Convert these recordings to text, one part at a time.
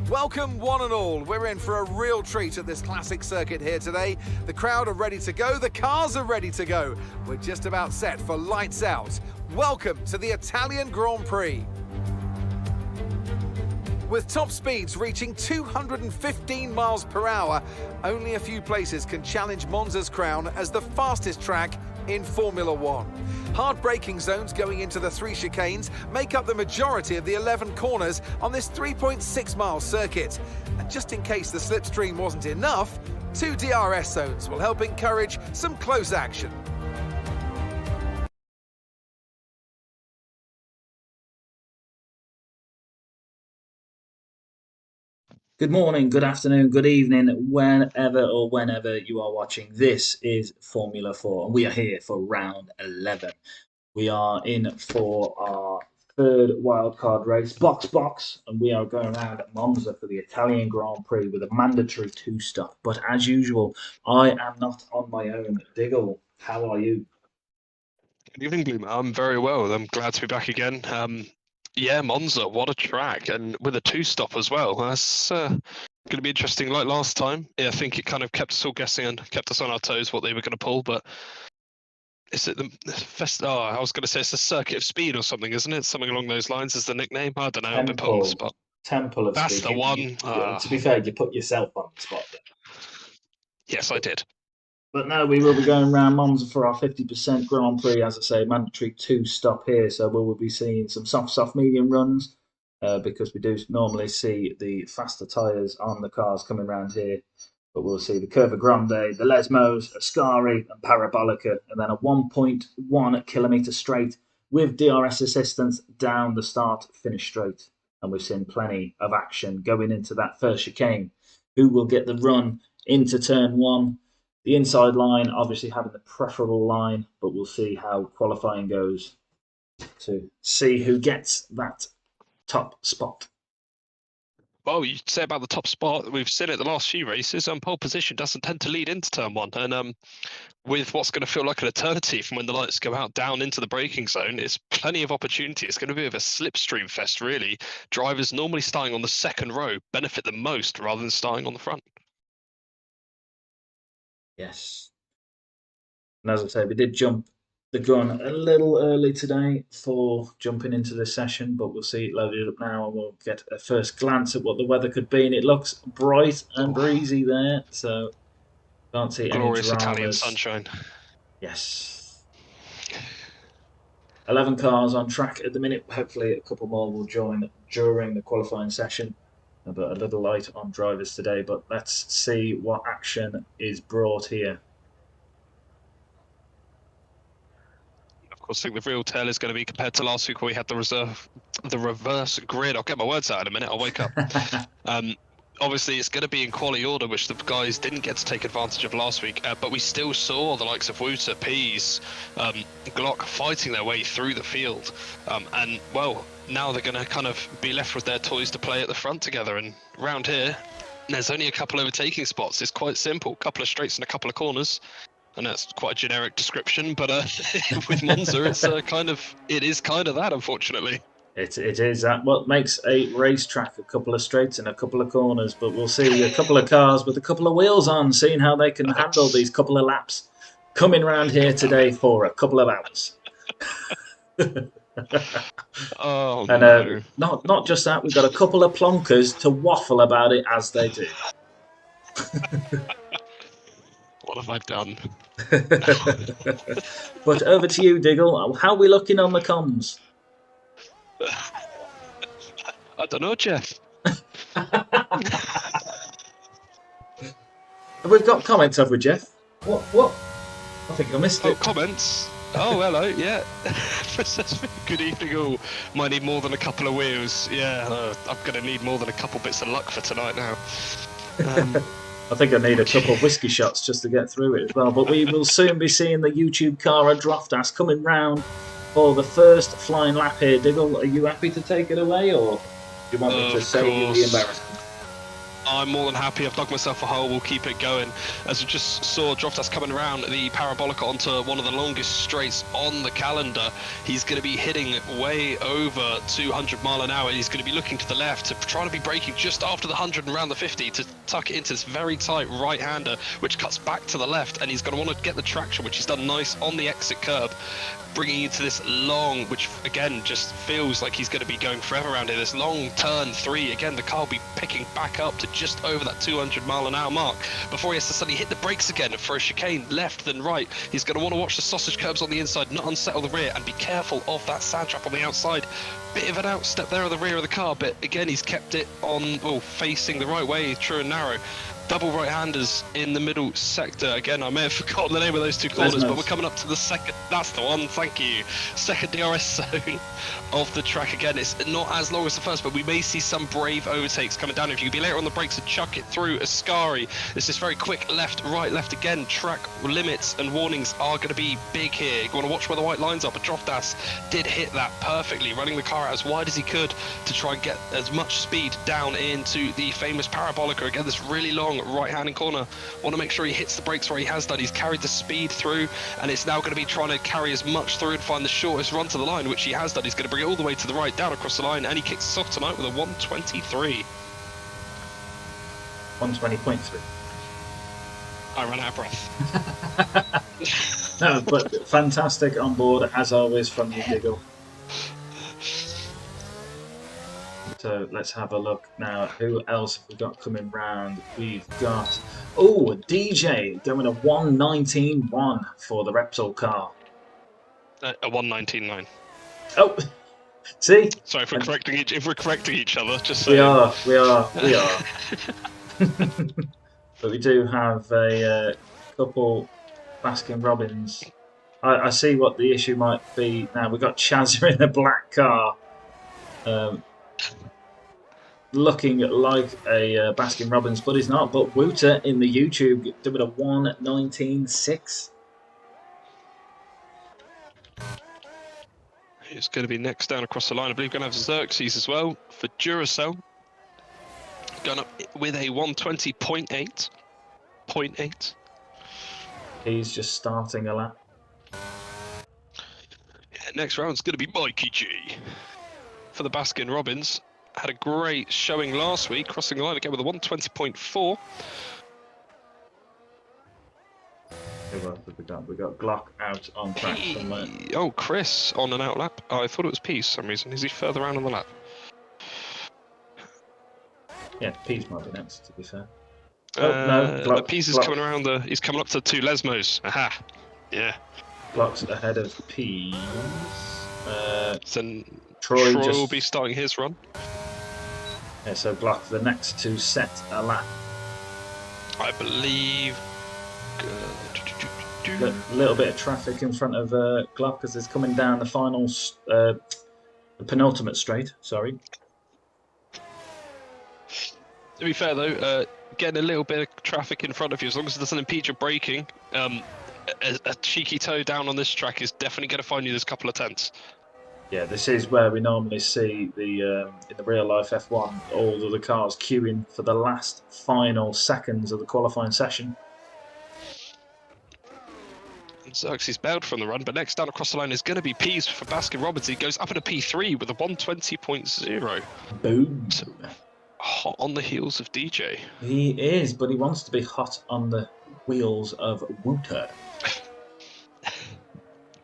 Welcome one and all. We're in for a real treat at this classic circuit here today. The crowd are ready to go, the cars are ready to go. We're just about set for lights out. Welcome to the Italian Grand Prix. With top speeds reaching 215 miles per hour, only a few places can challenge Monza's crown as the fastest track in Formula One. Hard braking zones going into the 3 chicanes make up the majority of the 11 corners on this 3.6-mile circuit. And just in case the slipstream wasn't enough, 2 DRS zones will help encourage some close action. Good morning, good afternoon, good evening, whenever you are watching. This is Formula 4 and we are here for round 11. We are in for our third wildcard race, box, and we are going around at Monza for the Italian Grand Prix with a mandatory 2-stop. But as usual, I am not on my own. Diggle, how are you? Good evening, Bloom. I'm very well. I'm glad to be back again. Yeah, Monza, what a track, and with a 2-stop as well. That's going to be interesting like last time. Yeah, I think it kind of kept us all guessing and kept us on our toes what they were going to pull, but is it I was going to say it's the Circuit of Speed or something, isn't it? Something along those lines is the nickname. I don't know. I've been put on the spot. Temple of That's Speed. the one. To be fair, you put yourself on the spot there. Yes, I did. But no, we will be going around Monza for our 50% Grand Prix, as I say, mandatory 2-stop here. So we will be seeing some soft, medium runs because we do normally see the faster tyres on the cars coming around here. But we'll see the Curva Grande, the Lesmos, Ascari and Parabolica, and then a 1.1 kilometre straight with DRS assistance down the start-finish straight. And we've seen plenty of action going into that first chicane. Who will get the run into turn 1? The inside line, obviously having the preferable line, but we'll see how qualifying goes to see who gets that top spot. Well, you say about the top spot, we've seen it the last few races, pole position doesn't tend to lead into turn 1. And with what's going to feel like an eternity from when the lights go out down into the braking zone, it's plenty of opportunity. It's going to be a bit of a slipstream fest, really. Drivers normally starting on the second row benefit the most rather than starting on the front. Yes. And as I say, we did jump the gun a little early today for jumping into this session, but we'll see it loaded up now and we'll get a first glance at what the weather could be. And it looks bright and breezy there, so can't see any glorious dramas. Italian sunshine. Yes. 11 cars on track at the minute. Hopefully a couple more will join during the qualifying session. But a little light on drivers today, but let's see what action is brought here. Of course, I think the real tale is going to be compared to last week where we had the reverse grid. I'll get my words out in a minute, I'll wake up. Obviously, it's going to be in quality order, which the guys didn't get to take advantage of last week, but we still saw the likes of Wuta, Pease, Glock fighting their way through the field. And, well, now they're going to kind of be left with their toys to play at the front together. And around here, there's only a couple overtaking spots. It's quite simple, a couple of straights and a couple of corners. And that's quite a generic description, but with Monza, it's it is kind of that, unfortunately. It is that what makes a racetrack, a couple of straights and a couple of corners. But we'll see a couple of cars with a couple of wheels on, seeing how they can handle these couple of laps coming round here today for a couple of hours. Oh, and no. Not just that, we've got a couple of plonkers to waffle about it as they do. What have I done? But over to you, Diggle. How are we looking on the comms? I don't know, Jeff. We've got comments, have we, Jeff? What? I think I missed it. Comments? Oh, hello, yeah. Good evening all. Might need more than a couple of wheels. Yeah, I'm going to need more than a couple bits of luck for tonight now. I think I need a couple of whiskey shots just to get through it as well. But we will soon be seeing the YouTube car and Droftas coming round for the first flying lap here. Diggle, are you happy to take it away, or do you want me to save you the embarrassment? I'm more than happy. I've dug myself a hole. We'll keep it going. As we just saw Droftas coming around the Parabolica onto one of the longest straights on the calendar. He's going to be hitting way over 200 mile an hour. He's going to be looking to the left, to trying to be braking just after the 100 and around the 50 to tuck it into this very tight right-hander, which cuts back to the left. And he's going to want to get the traction, which he's done nice on the exit curb, bringing you to this long, which again just feels like he's going to be going forever around here. This long turn 3, again the car will be picking back up to just over that 200 mile an hour mark before he has to suddenly hit the brakes again for a chicane left then right. He's going to want to watch the sausage curbs on the inside, not unsettle the rear, and be careful of that sand trap on the outside. Bit of an outstep there at the rear of the car, but again he's kept it on, well, facing the right way, true and narrow. Double right-handers in the middle sector. Again, I may have forgotten the name of those two corners, but we're coming up to the second, that's the one, thank you. Second DRS zone of the track. Again, it's not as long as the first, but we may see some brave overtakes coming down. If you can be later on the brakes and chuck it through Ascari. It's this very quick left, right, left again. Track limits and warnings are going to be big here. You want to watch where the white lines are, but Droftas did hit that perfectly, running the car out as wide as he could to try and get as much speed down into the famous Parabolica. Again, this really long right-handed corner. Want to make sure he hits the brakes where he has done. He's carried the speed through, and it's now going to be trying to carry as much through and find the shortest run to the line, which he has done. He's going to bring it all the way to the right, down across the line, and he kicks us off tonight with a 123. 120.3. I ran out of breath. No, but fantastic on board, as always, from you, Giggle. So let's have a look now. Who else have we got coming round? We've got, DJ going a 119.1 for the Repsol car. A 119.9. Oh, see? Sorry, if we're correcting each other, just so we are. But we do have a couple Baskin Robbins. I see what the issue might be now. We've got Chazza in a black car. Looking like a Baskin Robbins, but he's not. But Wouter in the YouTube doing a 119.6. It's going to be next down across the line. I believe we're going to have Xerxes as well for Duracell. Going up with a 120.8. 0.8. He's just starting a lap. Yeah, next round's going to be Mikey G for the Baskin Robbins. Had a great showing last week, crossing the line again with a 120.4. Who else have we got? We got Glock out on track somewhere. Oh, Chris on an out lap. Oh, I thought it was Pease for some reason. Is he further around on the lap? Yeah, Pease might be next, to be fair. No, Glock, Pease is coming around the. He's coming up to 2 Lesmos. Aha. Yeah. Glock's ahead of Pease. So Troy will be starting his run. Yeah, so Glock the next to set a lap. I believe. A little bit of traffic in front of Glock as it's coming down the final, the penultimate straight. Sorry. To be fair though, getting a little bit of traffic in front of you, as long as it doesn't impede your braking, a cheeky toe down on this track is definitely going to find you this couple of tenths. Yeah, this is where we normally see the in the real life F1 all of the cars queuing for the last final seconds of the qualifying session. Xerxes bailed from the run, but next down across the line is going to be Pease for Baskin Robbins. He goes up in a P3 with a 120.0. Boom. Hot on the heels of DJ. He is, but he wants to be hot on the wheels of Wouter.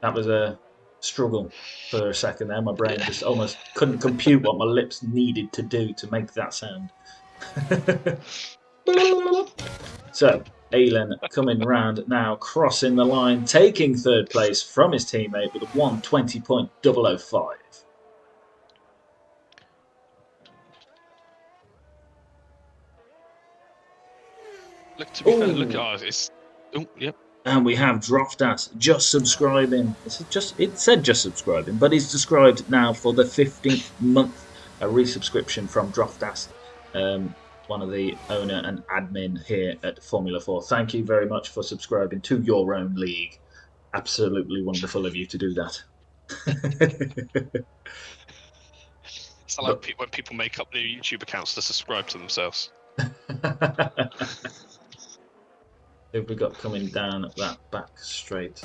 That was a struggle for a second there. My brain just almost couldn't compute what my lips needed to do to make that sound. So, Aylin coming round now, crossing the line, taking third place from his teammate with a 120.005. Look, to be fair, look, it's... Oh, yep. And we have Droftas just subscribing. It said just subscribing, but he's subscribed now for the 15th month. A resubscription from Droftas, one of the owner and admin here at Formula 4. Thank you very much for subscribing to your own league. Absolutely wonderful of you to do that. It's like when people make up new YouTube accounts to subscribe to themselves. Who have we got coming down that back straight?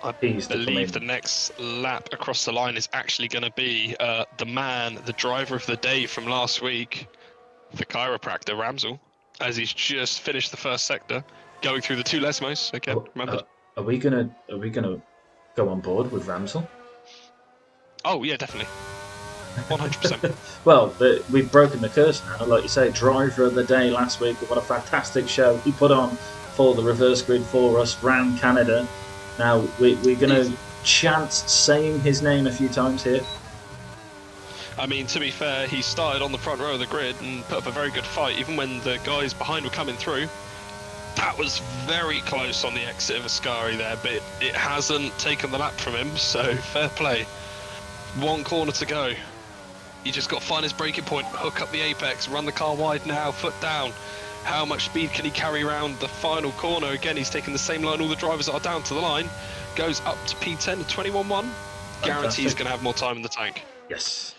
I Pease to come believe in. the next lap across the line is actually going to be the driver of the day from last week, the chiropractor Ramsel, as he's just finished the first sector, going through the 2 Lesmos again. Remember? Are we gonna go on board with Ramsel? Oh yeah, definitely, 100%. Well, we've broken the curse now. Like you say, driver of the day last week. What a fantastic show he put on for the reverse grid for us round Canada. Now we're going to chance saying his name a few times here. I mean, to be fair, he started on the front row of the grid and put up a very good fight, even when the guys behind were coming through. That was very close on the exit of Ascari there, but it hasn't taken the lap from him, so fair play. 1 corner to go. He just got to find his braking point, hook up the apex, run the car wide now, foot down. How much speed can he carry around the final corner? Again, he's taking the same line all the drivers are down to the line. Goes up to P10 to 21.1. Guarantees he's going to have more time in the tank. Yes.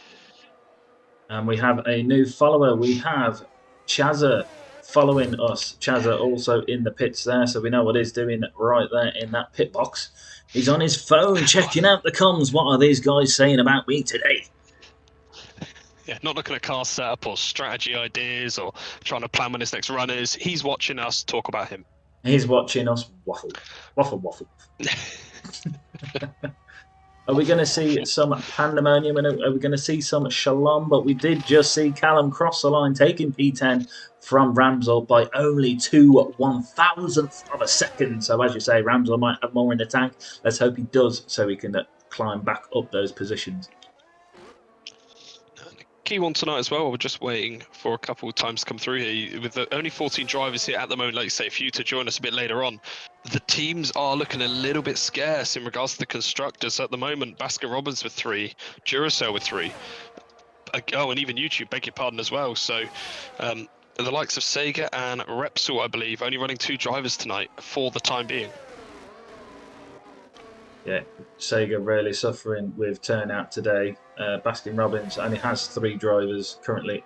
And we have a new follower. We have Chazza following us. Chazza also in the pits there, so we know what he's doing right there in that pit box. He's on his phone checking out the comms. What are these guys saying about me today? Yeah, not looking at car setup or strategy ideas or trying to plan when his next run is. He's watching us talk about him. He's watching us waffle. Are we going to see some pandemonium and are we going to see some shalom? But we did just see Callum cross the line, taking P10 from Ramsel by only 2/1000th of a second. So as you say, Ramsel might have more in the tank. Let's hope he does, so he can climb back up those positions. Key one tonight as well. We're just waiting for a couple of times to come through here. With only 14 drivers here at the moment, like you say, for you to join us a bit later on. The teams are looking a little bit scarce in regards to the constructors at the moment. Baskin-Robbins with 3, Duracell with 3. Oh, and even YouTube, beg your pardon as well. So the likes of Sega and Repsol, I believe, only running 2 drivers tonight for the time being. Yeah, Sega really suffering with turnout today. Baskin-Robbins only has 3 drivers currently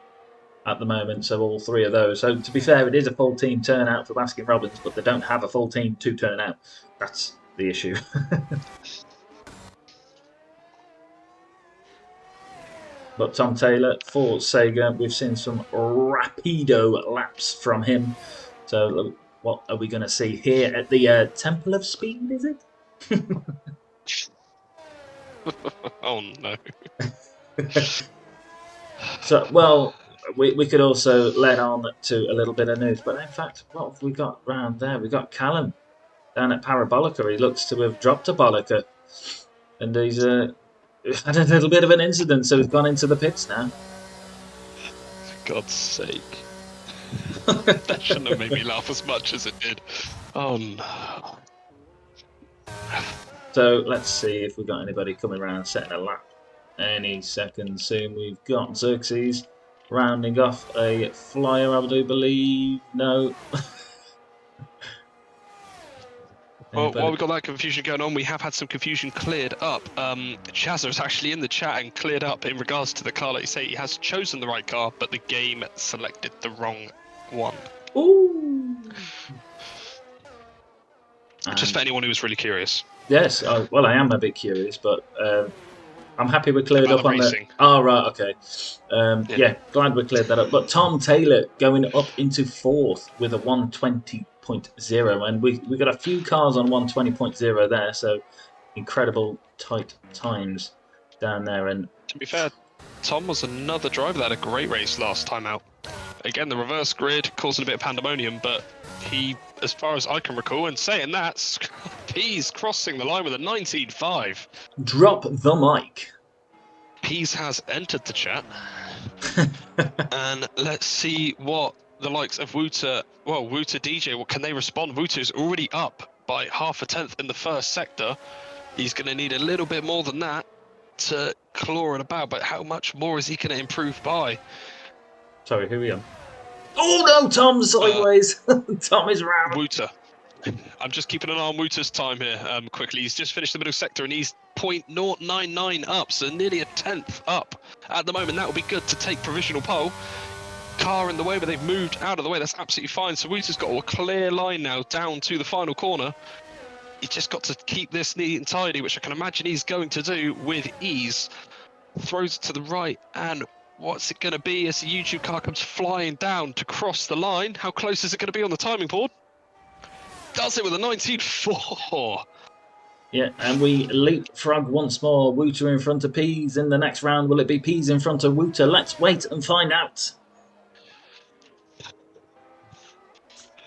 at the moment, so all 3 of those. So to be fair, it is a full team turnout for Baskin-Robbins, but they don't have a full team to turn out. That's the issue. But Tom Taylor for Sega, we've seen some rapido laps from him. So what are we going to see here at the Temple of Speed, is it? Oh no. So, well, we could also let on to a little bit of news, but in fact, what have we got round there? We got Callum down at Parabolica. He looks to have dropped a Bolica, and he's had a little bit of an incident, so he's gone into the pits now. For God's sake. That shouldn't have made me laugh as much as it did. Oh no. So let's see if we've got anybody coming around setting a lap any second soon. We've got Xerxes rounding off a flyer, I do believe. No. Well, while we've got that confusion going on, we have had some confusion cleared up. Chazza is actually in the chat and cleared up in regards to the car. Like you say, he has chosen the right car, but the game selected the wrong one. Ooh. Just for anyone who was really curious. Yes, well, I am a bit curious, but I'm happy we're cleared up on racing. Oh, right, okay. Yeah, glad we cleared that up. But Tom Taylor going up into 4th with a 120.0, and we got a few cars on 120.0 there, so incredible tight times down there. And to be fair, Tom was another driver that had a great race last time out. Again, the reverse grid causing a bit of pandemonium, but he, as far as I can recall, and saying that, he's crossing the line with a 19.5. Drop the mic. Pease has entered the chat. And let's see what the likes of Wouter DJ, what can they respond? Wouter's already up by 0.5 in the first sector. He's going to need a little bit more than that to claw it about, but how much more is he going to improve by? Sorry, who are we on? Oh no, Tom's sideways. Tom is round. Wouter. I'm just keeping an eye on Wouter's time here quickly. He's just finished the middle sector and he's 0.099 up, so nearly a 10th up at the moment. That would be good to take provisional pole. car in the way, but they've moved out of the way. That's absolutely fine. So Wooter's got a clear line now down to the final corner. He's just got to keep this neat and tidy, which I can imagine he's going to do with ease. Throws it to the right, and what's it going to be as the YouTube car comes flying down to cross the line? How close is it going to be on the timing board? Does it with a 19.4. Yeah, and we leapfrog once more. Wooter in front of Pease in the next round. Will it be Pease in front of Wooter? Let's wait and find out.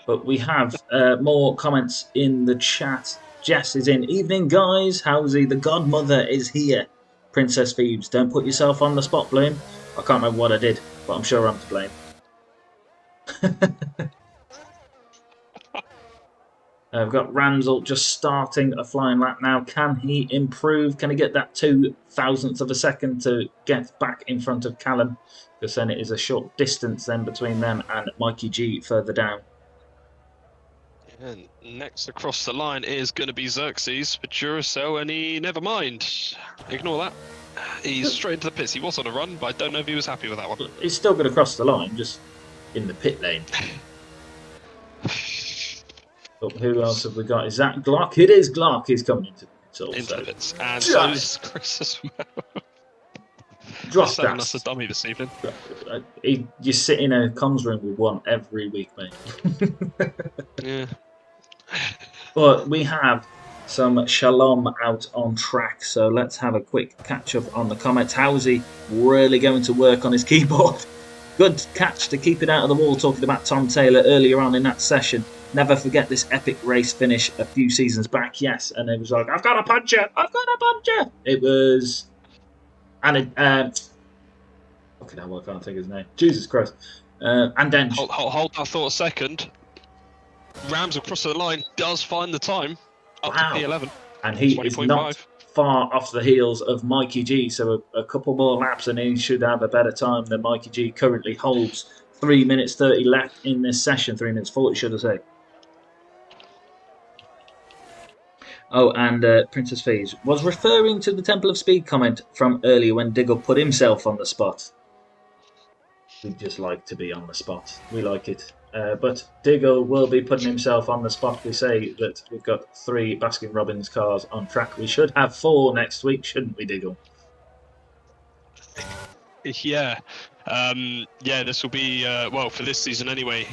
But we have more comments in the chat. Jess is in. Evening, guys. Howsy, the godmother is here. Princess Phoebes, don't put yourself on the spot, Bloom. I can't remember what I did, but I'm sure I'm to blame. We've got Ramsel just starting a flying lap now. Can he improve? Can he get that 0.002 of a second to get back in front of Callum? Because then it is a short distance then between them and Mikey G further down. And next across the line is going to be Xerxes for Duracell, and he never mind. Ignore that. He's straight into the pits. He was on a run, but I don't know if he was happy with that one. He's still going to cross the line, just in the pit lane. But who else have we got? Is that Glock? It is Glock. He's coming into the pits also. Into the pits. And so is Chris as well. Drop that. That's a dummy this evening. You sit in a comms room with one every week, mate. Yeah. But we have some Shalom out on track, so let's have a quick catch up on the comments. How's he really going to work on his keyboard? Good catch to keep it out of the wall, talking about Tom Taylor earlier on in that session. Never forget this epic race finish a few seasons back, yes. And it was like, I've got a puncher! I've got a puncher! It was... And it... fucking hell, I can't think of his name. Jesus Christ. And then... Hold that thought a second. Rams across the line does find the time up to P11. And he is not far off the heels of Mikey G, so a couple more laps and he should have a better time than Mikey G currently holds. 3 minutes 30 left in this session. 3 minutes 40, should I say. Oh, and Princess Fees was referring to the Temple of Speed comment from earlier when Diggle put himself on the spot. We just like to be on the spot. We like it. But Diggle will be putting himself on the spot. We say that we've got 3 Baskin-Robbins cars on track. We should have 4 next week, shouldn't we, Diggle? Yeah. Yeah, this will be, well, for this season anyway,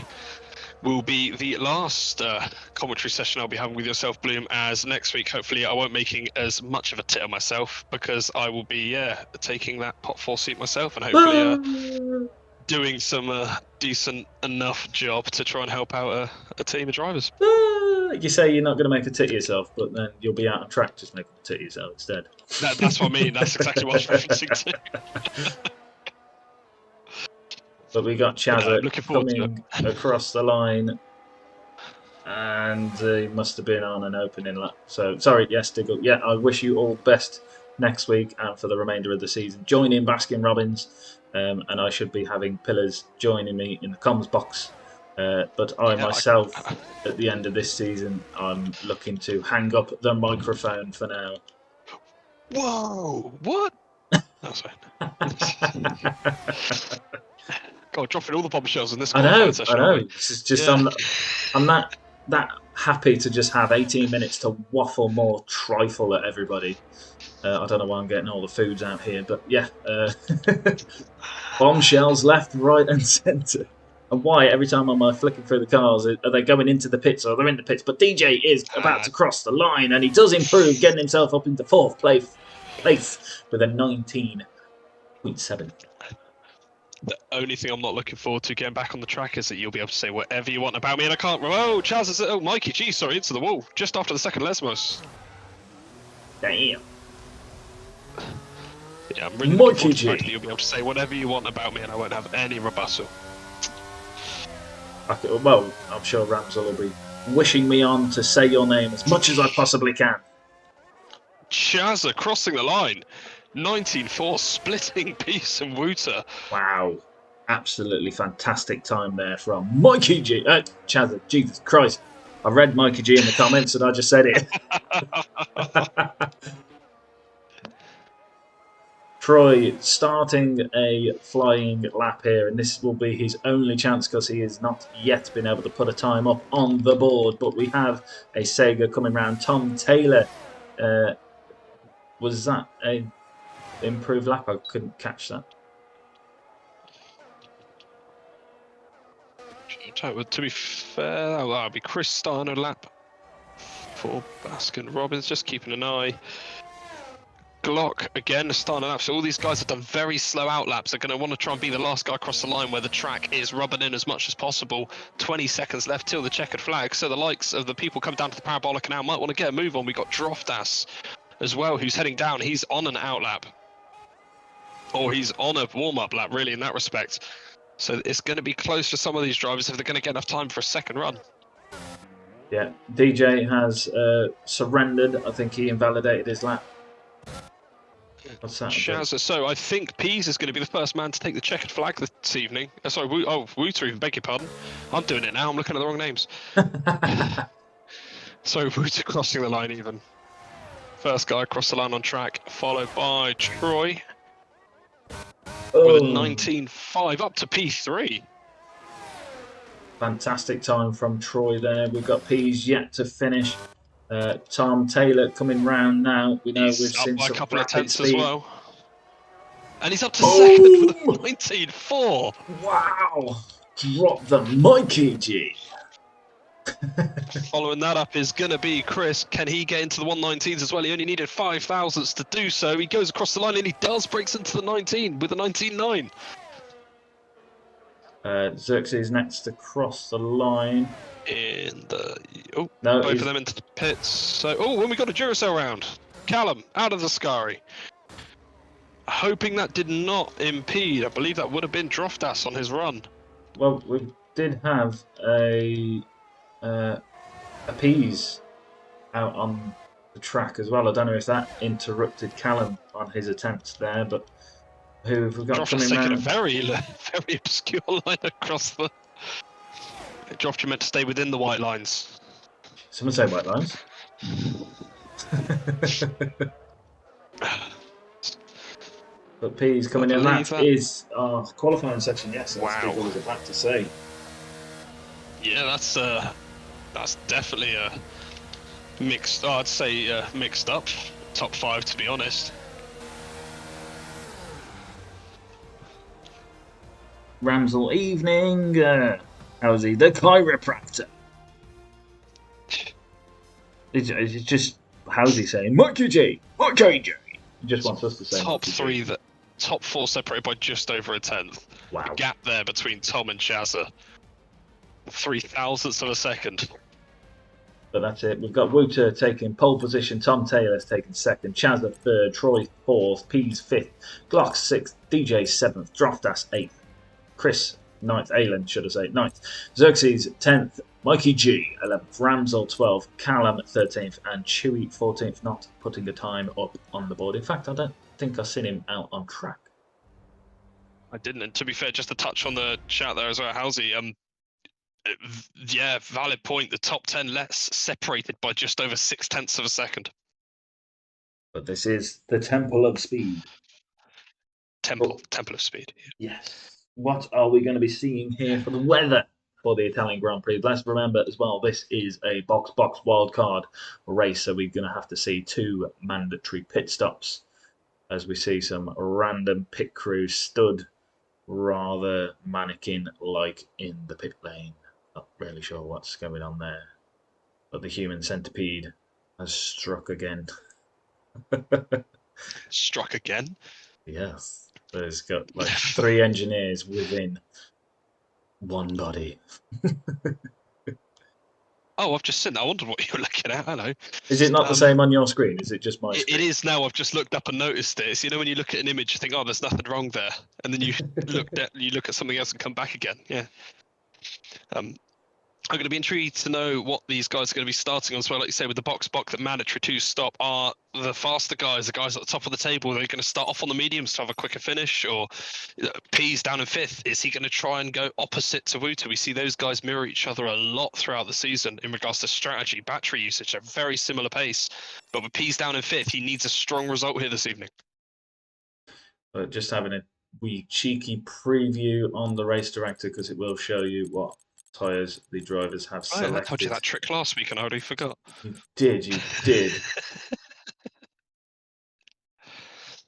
will be the last commentary session I'll be having with yourself, Bloom, as next week, hopefully, I won't making as much of a tit of myself because I will be, taking that pot 4 seat myself and hopefully doing some decent enough job to try and help out a team of drivers. You say you're not going to make a tit of yourself, but then you'll be out on track just making a tit of yourself instead. That's what I mean. That's exactly what I was referencing to. But we got Chazza coming across the line, and he must have been on an opening lap. So, sorry, yes, Diggle. Yeah, I wish you all the best next week and for the remainder of the season. Join in Baskin-Robbins, and I should be having Pillars joining me in the comms box. But I myself, at the end of this season, I'm looking to hang up the microphone for now. Whoa! What? That's fine. God, dropping all the bombshells in this. I know. This is just I'm that happy to just have 18 minutes to waffle more trifle at everybody. I don't know why I'm getting all the foods out here, but yeah, bombshells left, right, and centre. And why every time I'm flicking through the cars, are they going into the pits or they're in the pits? But DJ is about to cross the line, and he does improve, getting himself up into 4th place with a 19.7. The only thing I'm not looking forward to getting back on the track is that you'll be able to say whatever you want about me, and I can't. Oh, Chaz is. Oh, Mikey G, sorry, into the wall just after the second Lesmos. Damn. Yeah, I'm really looking forward to the fact that you'll be able to say whatever you want about me, and I won't have any rebuttal. Well, I'm sure Ramsel will be wishing me on to say your name as much as I possibly can. Chazza crossing the line. 19.4, splitting Peace and Wooter. Wow. Absolutely fantastic time there from Mikey G. Chazza, Jesus Christ. I read Mikey G in the comments and I just said it. Troy starting a flying lap here, and this will be his only chance because he has not yet been able to put a time up on the board. But we have a Sega coming round. Tom Taylor, was that a improved lap? I couldn't catch that. To be fair, that'll be Chris starting a lap for Baskin Robbins, just keeping an eye. Glock again starting a lap. So all these guys have done very slow out laps. They're going to want to try and be the last guy across the line where the track is rubbing in as much as possible. 20 seconds left till the checkered flag. So the likes of the people come down to the parabolic canal might want to get a move on. We got Droftas as well, who's heading down. He's on an out lap, or he's on a warm-up lap, really, in that respect. So it's going to be close for some of these drivers if they're going to get enough time for a second run. Yeah, DJ has surrendered. I think he invalidated his lap. What's that? Shazza. So I think Pease is going to be the first man to take the checkered flag this evening. Sorry, Wooter even, beg your pardon. I'm doing it now, I'm looking at the wrong names. So Wooter crossing the line even. First guy across the line on track, followed by Troy. With a 19.5 up to P3. Fantastic time from Troy there. We've got Pease yet to finish. Tom Taylor coming round now. We know we've seen by a some couple of tenths speed as well. And he's up to second with a 19.4. Wow! Drop the Mikey G. Following that up is going to be Chris. Can he get into the 119s as well? He only needed 5 thousandths to do so. He goes across the line and he does, breaks into the 19 with a 19.9. Xerxes next to cross the line. Both of them into the pits. So, when we got a Duracell round. Callum out of the Scary. Hoping that did not impede. I believe that would have been Droftas on his run. Well, we did have a Pease out on the track as well. I don't know if that interrupted Callum on his attempts there, but who have we got Droftas coming taking round? a very obscure line across the... Droft, you meant to stay within the white lines. Someone say white lines. But Pease coming in. That is our qualifying section. Yes, that's wow. what I was about to say. Yeah, that's definitely a mixed. I'd say mixed up top 5, to be honest. Ramsel evening. How's he? The chiropractor. It's just, how's he saying? Mikey G. Mikey G. He just wants us to say top 3. Top 4 separated by just over a tenth. Wow. The gap there between Tom and Shazza. 3 thousandths of a second. But that's it. We've got Wooter taking pole position, Tom Taylor's taking second, Shazza third, Troy fourth, Pease fifth, Glock sixth, DJ seventh, Droftas eighth, Chris ninth, Aylin should I say ninth, Xerxes 10th, Mikey G 11th, Ramsel 12th, Callum 13th, and Chewy 14th, not putting a time up on the board. In fact, I don't think I've seen him out on track. I didn't, and to be fair, just to touch on the chat there as well, Halsey, yeah, valid point. The top 10 less separated by just over 0.6 of a second. But this is the Temple of Speed. Temple of Speed. Yes. What are we going to be seeing here for the weather for the Italian Grand Prix? Let's remember as well, this is a box wildcard race, so we're going to have to see 2 mandatory pit stops as we see some random pit crews stood rather mannequin-like in the pit lane. Not really sure what's going on there. But the human centipede has struck again. Struck again? Yes. There's got like 3 engineers within one body. Oh, I've just seen that. I wondered what you were looking at. Hello. Is it not the same on your screen? Is it just my screen? It is now. I've just looked up and noticed it. So, you know, when you look at an image, you think, oh, there's nothing wrong there. And then you look at something else and come back again. Yeah. I'm going to be intrigued to know what these guys are going to be starting on as well. Like you say, with the box, the mandatory 2 stop, are the faster guys, the guys at the top of the table, they're going to start off on the mediums to have a quicker finish, or P's down in 5th. Is he going to try and go opposite to Wooter? We see those guys mirror each other a lot throughout the season in regards to strategy, battery usage, at a very similar pace. But with P's down in 5th, he needs a strong result here this evening. But just having a wee cheeky preview on the race director because it will show you what tyres the drivers have selected. I told you that trick last week and I already forgot. You did.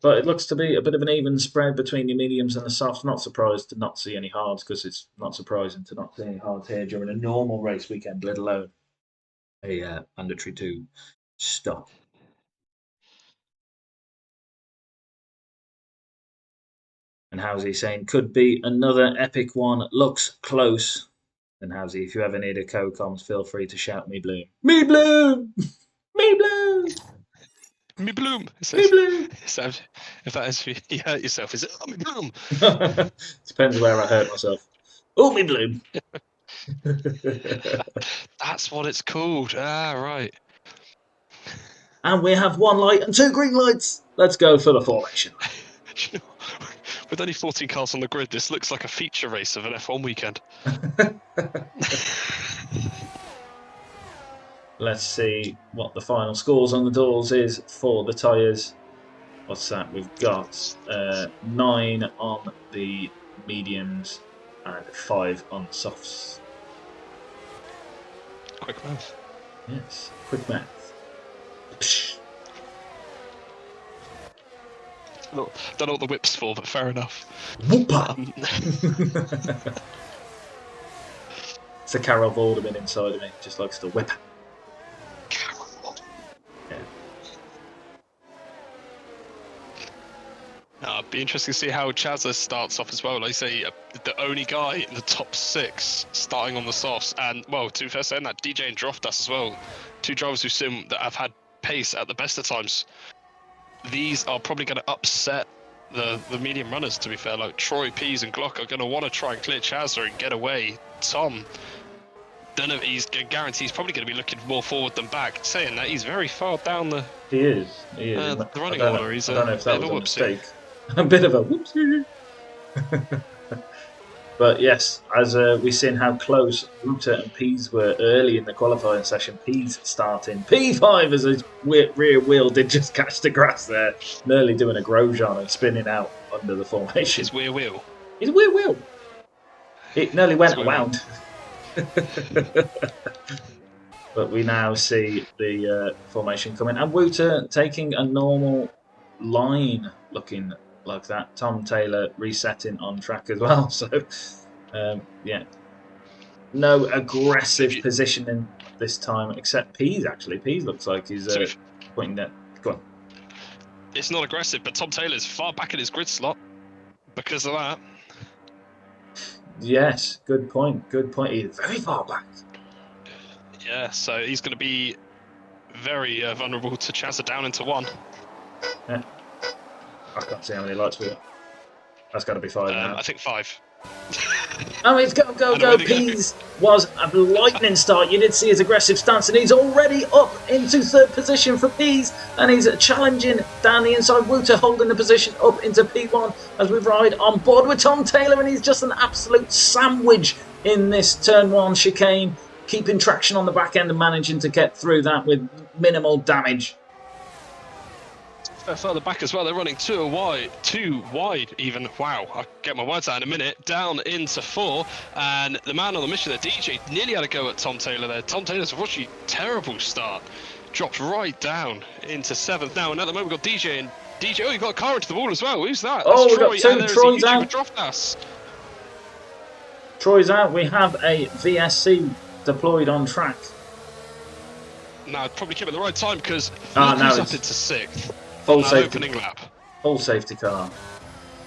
But it looks to be a bit of an even spread between the mediums and the softs. Not surprised to not see any hards because it's not surprising to not see any hards here during a normal race weekend, let alone a mandatory 2 stop. And Housey saying, could be another epic one. Looks close. And Housey, if you ever need a co-coms, feel free to shout me bloom. Me bloom! Me bloom! Me bloom! Me bloom! If that is you hurt yourself, is it? Oh, me bloom! Depends where I hurt myself. Oh, me bloom! That's what it's called. Ah, right. And we have 1 light and 2 green lights. Let's go for the formation. With only 14 cars on the grid, this looks like a feature race of an F1 weekend. Let's see what the final scores on the doors is for the tyres. What's that? We've got 9 on the mediums and 5 on the softs. Quick math. Yes, quick math. Don't know what the whip's for, but fair enough. It's a Carol Vorderman inside of me, just likes to whip. Yeah. It'd be interesting to see how Chazza starts off as well. Like you say, the only guy in the top 6 starting on the softs, and well, to be fair, saying that DJ and Droftas as well, 2 drivers who sim that have had pace at the best of times. These are probably going to upset the medium runners, to be fair. Like Troy, Pease and Glock are going to want to try and clear Chazza and get away. Tom, don't know if he's guaranteed he's probably going to be looking more forward than back. Saying that, he's very far down the the running order. He's I don't know if that was a whoopsie. mistake. A bit of a whoopsie. But yes, as we've seen how close Ruta and Pease were early in the qualifying session. Pease starting P5 as his rear wheel did just catch the grass there, nearly doing a Grosjean and spinning out under the formation. His rear wheel. His rear wheel. It nearly went around. But we now see the formation coming, and Wuta taking a normal line, looking like that. Tom Taylor resetting on track as well. So, yeah, no aggressive positioning this time, except Pease. Actually, Pease looks like he's pointing that. Go on. It's not aggressive, but Tom Taylor's far back in his grid slot because of that. Yes, good point. Good point. He's very far back. Yeah, so he's going to be very vulnerable to Chazza down into 1. Yeah. I can't see how many lights we got. That's got to be 5 now. I think 5. Oh, it's go. Pease was a lightning start. You did see his aggressive stance, and he's already up into 3rd position for Pease, and he's challenging down the inside. Wuta holding the position up into P1 as we ride on board with Tom Taylor, and he's just an absolute sandwich in this turn 1 chicane, keeping traction on the back end and managing to get through that with minimal damage. Further back as well, they're running too wide even. Wow, I'll get my words out in a minute. Down into 4, and the man on the mission there, DJ, nearly had a go at Tom Taylor there. Tom Taylor's unfortunately terrible start. Dropped right down into 7th now, and at the moment we've got DJ, and DJ, oh, you've got a car into the wall as well. Who's that? Oh, we've Troy, got 2. Troy's out. Droftas. Troy's out. We have a VSC deployed on track. No, probably came at the right time because he's now up it's into 6th. full safety Opening lap. Full safety car.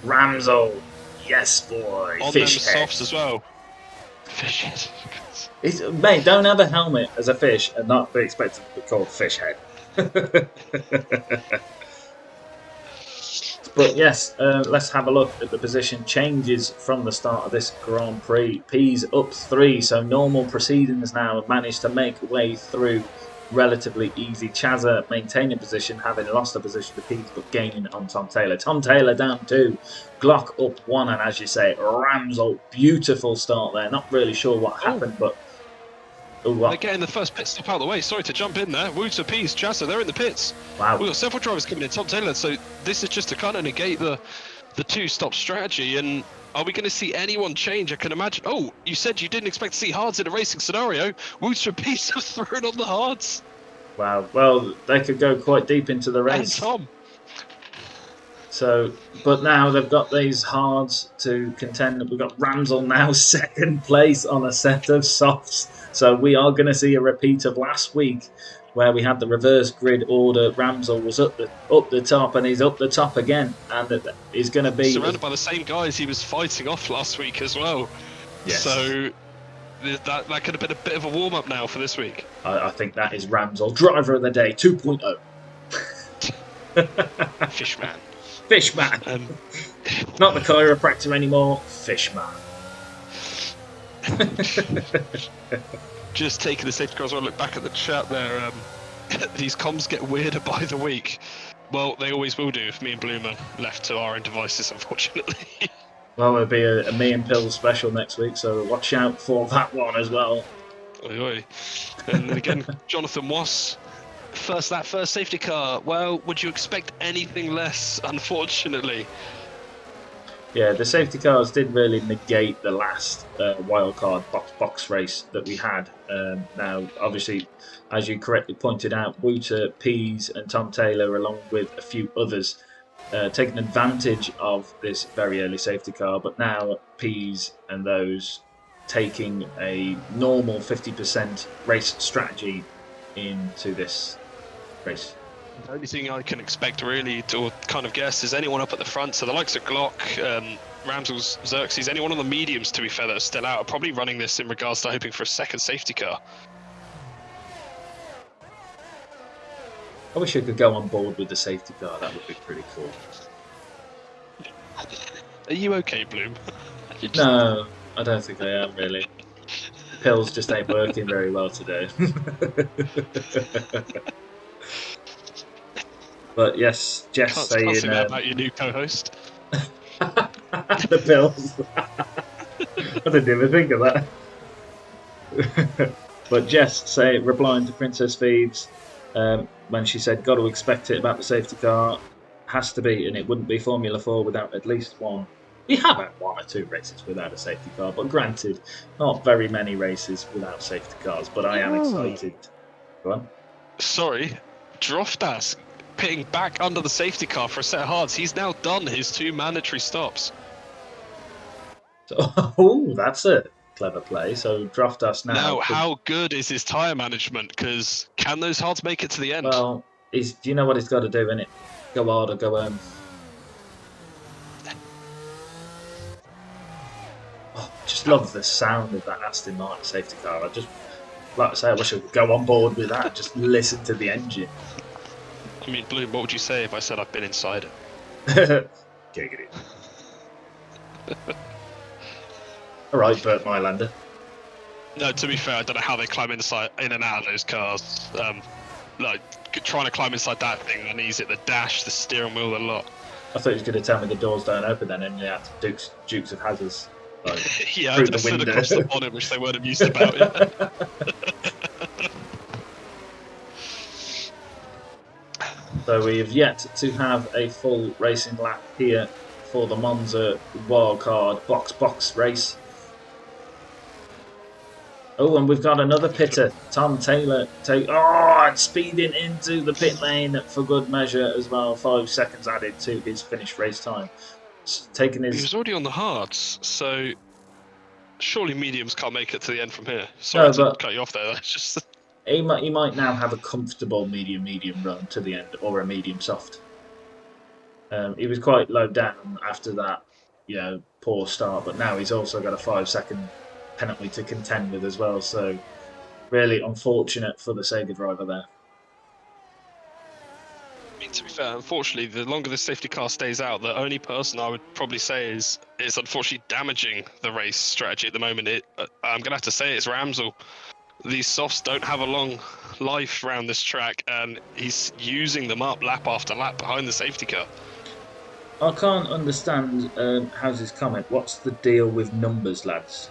Ramsel. Yes, boy. On Fish them head. softs as well. Fish head. Mate, don't have a helmet as a fish and not be expected to be called fish head. But yes, let's have a look at the position changes from the start of this Grand Prix. Pease up 3, so normal proceedings now have managed to make way through relatively easy. Chazza maintaining position, having lost a position to Pease, but gaining on Tom Taylor. Tom Taylor down 2, Glock up 1, and as you say, Ramsel, beautiful start there. Not really sure what happened, but they're getting the first pit stop out of the way. Sorry to jump in there. Wuta, Pease, Chazza, they're in the pits. Wow. We've got several drivers coming in. Tom Taylor, so this is just to kind of negate the the two-stop strategy, and are we going to see anyone change? I can imagine. Oh, you said you didn't expect to see hards in a racing scenario. Woots Repeats have thrown on the hards. Wow. Well, they could go quite deep into the race. And Tom. So, but now they've got these hards to contend. We've got Ramsel now second place on a set of softs. So we are going to see a repeat of last week, where we had the reverse grid order. Ramsel was up the top, and he's up the top again, and he's going to be surrounded by the same guys he was fighting off last week as well. Yes. So that could have been a bit of a warm up now for this week. I think that is Ramsel, driver of the day 2.0. Fishman. Fishman. Not the chiropractor anymore. Fishman. Just taking the safety car as well. Look back at the chat there. These comms get weirder by the week. Well, they always will do if me and Bloom are left to our own devices, unfortunately. Well, it'll be a me and Pills special next week, so watch out for that one as well. Oi, oi. And then again, Jonathan Wass. That first safety car. Well, would you expect anything less, unfortunately? Yeah, the safety cars did really negate the last wildcard box race that we had. Now, obviously, as you correctly pointed out, Wouter, Pease and Tom Taylor, along with a few others, taking advantage of this very early safety car. But now Pease and those taking a normal 50% race strategy into this race. The only thing I can expect really, or kind of guess, is anyone up at the front. So the likes of Glock, Ramsels, Xerxes, any one of the mediums, to be fair, that are still out, are probably running this in regards to hoping for a second safety car. I wish I could go on board with the safety car. That would be pretty cool. Are you okay, Bloom? No, I don't think I am, really. Pills just ain't working very well today. But yes, Jess saying... Can't say that about your new co-host. The Pills. I didn't even think of that. But Jess replying to Princess Phoebes, when she said, got to expect it about the safety car, has to be, and it wouldn't be Formula 4 without at least one. We have had one or two races without a safety car, but granted, not very many races without safety cars, but I am excited. Go on. Sorry, Droftas pitting back under the safety car for a set of hards. He's now done his 2 mandatory stops. So, that's a clever play. So Droftas now. Now, how good is his tyre management? Because can those hards make it to the end? Well, do you know what he's got to do, innit? Go hard or go home. Oh, just love the sound of that Aston Martin safety car. Like I say, I wish I could go on board with that. Just listen to the engine. I mean, Bloom, what would you say if I said I've been inside it? Giggity. All right, Bert Mylander. No, to be fair, I don't know how they climb in and out of those cars. Like, trying to climb inside that thing, the knees at the dash, the steering wheel, the lot. I thought he was going to tell me the doors don't open then, and yeah, Dukes of Hazzards. Like, yeah, I did a foot across the bonnet, which they weren't amused about it. So we have yet to have a full racing lap here for the Monza wildcard box race. Oh, and we've got another pitter, Tom Taylor. And speeding into the pit lane for good measure as well. 5 seconds added to his finished race time. He was already on the hards, so surely mediums can't make it to the end from here. Sorry to cut you off there. That's just... He might now have a comfortable medium run to the end, or a medium soft. He was quite low down after that, poor start, but now he's also got a 5-second penalty to contend with as well. So really unfortunate for the Sega driver there. I mean, to be fair, unfortunately, the longer the safety car stays out, the only person I would probably say is unfortunately damaging the race strategy at the moment. I'm going to have to say it's Ramsel. These softs don't have a long life around this track, and he's using them up lap after lap behind the safety car. I can't understand House's comment. What's the deal with numbers, lads?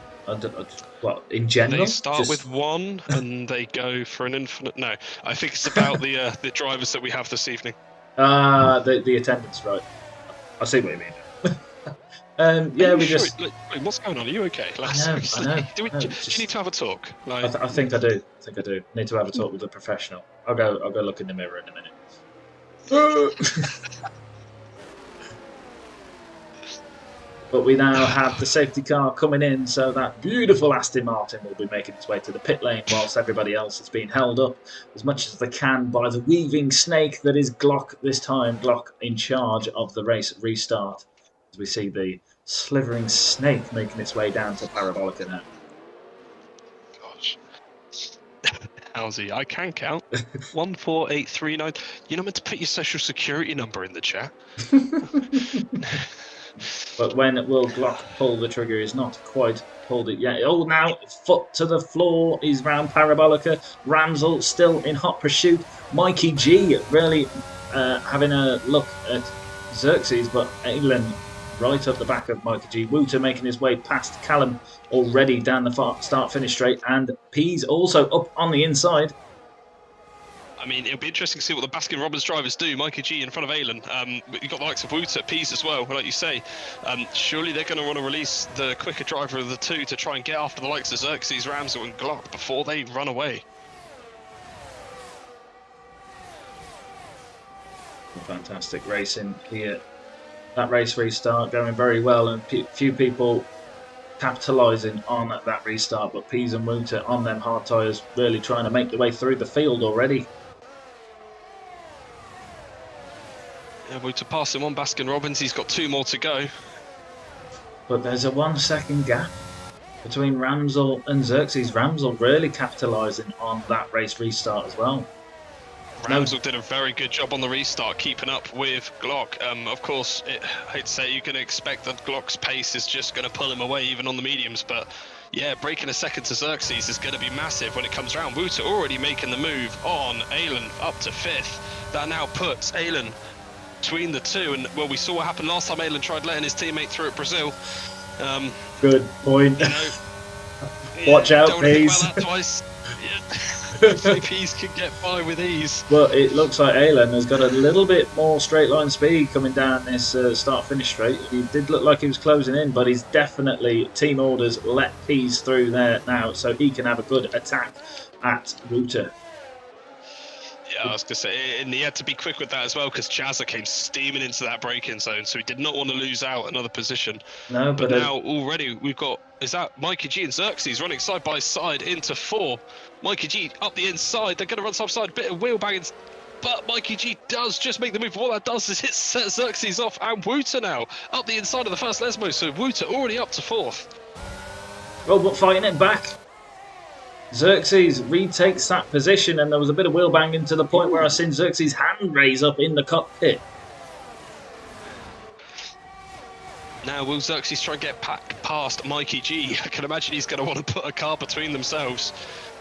What, in general? They start with 1 and they go for an infinite... No, I think it's about the drivers that we have this evening. The attendance, right. I see what you mean. Yeah, we just. Wait, what's going on? Are you okay? Like, I know. Do you need to have a talk? Like, I think I do. I think I do. Need to have a talk with a professional. I'll go look in the mirror in a minute. But we now have the safety car coming in, so that beautiful Aston Martin will be making its way to the pit lane whilst everybody else is being held up as much as they can by the weaving snake that is Glock this time. Glock in charge of the race restart as we see the slithering snake making its way down to Parabolica now. gosh. How's he? I can count. 14839. You're not meant to put your social security number in the chat. But when will Glock pull the trigger? He's not quite pulled it yet. Oh, now foot to the floor. He's round Parabolica. Ramsel still in hot pursuit. Mikey G really having a look at Xerxes, but Aylin right up the back of Mikey G. Wouter making his way past Callum already down the start-finish straight, and Pease also up on the inside. I mean, it'll be interesting to see what the Baskin-Robbins drivers do. Mikey G in front of Aylin. You've got the likes of Wouter, Pease as well, like you say. Surely they're going to want to release the quicker driver of the two to try and get after the likes of Xerxes, Ramsel and Glock before they run away. Fantastic racing here. That race restart going very well, and few people capitalising on that restart, but Pease and Wouter on them hard tyres really trying to make their way through the field already. Yeah, Wouter passing one Baskin-Robbins, he's got two more to go. But there's a 1 second gap between Ramsel and Xerxes. Ramsel really capitalising on that race restart as well. Ramsel did a very good job on the restart, keeping up with Glock. Of course, I hate to say, you can expect that Glock's pace is just going to pull him away, even on the mediums. But yeah, breaking a second to Xerxes is going to be massive when it comes around. Wouter already making the move on Aylin up to 5th. That now puts Aylin between the two. And well, we saw what happened last time Aylin tried letting his teammate through at Brazil. Good point. You know, Watch out, don't want to think Pease. about that twice. Yeah. Hopefully Pease can get by with ease. Well, it looks like Aylin has got a little bit more straight line speed coming down this start-finish straight. He did look like he was closing in, but he's definitely, team orders, let Pease through there now so he can have a good attack at Wouter. Yeah, I was going to say, and he had to be quick with that as well because Chazza came steaming into that braking zone, so he did not want to lose out another position. No, but now already we've got, is that Mikey G and Xerxes running side by side into 4. Mikey G up the inside, they're going to run side by side, a bit of wheel banging, but Mikey G does just make the move. What that does is it sets Xerxes off, and Wouter now up the inside of the first Lesmo, so Wouter already up to 4th. Oh, but fighting it back. Xerxes retakes that position, and there was a bit of wheel banging to the point where I seen Xerxes' hand raise up in the cockpit. Now, will Xerxes try and get past Mikey G? I can imagine he's going to want to put a car between themselves.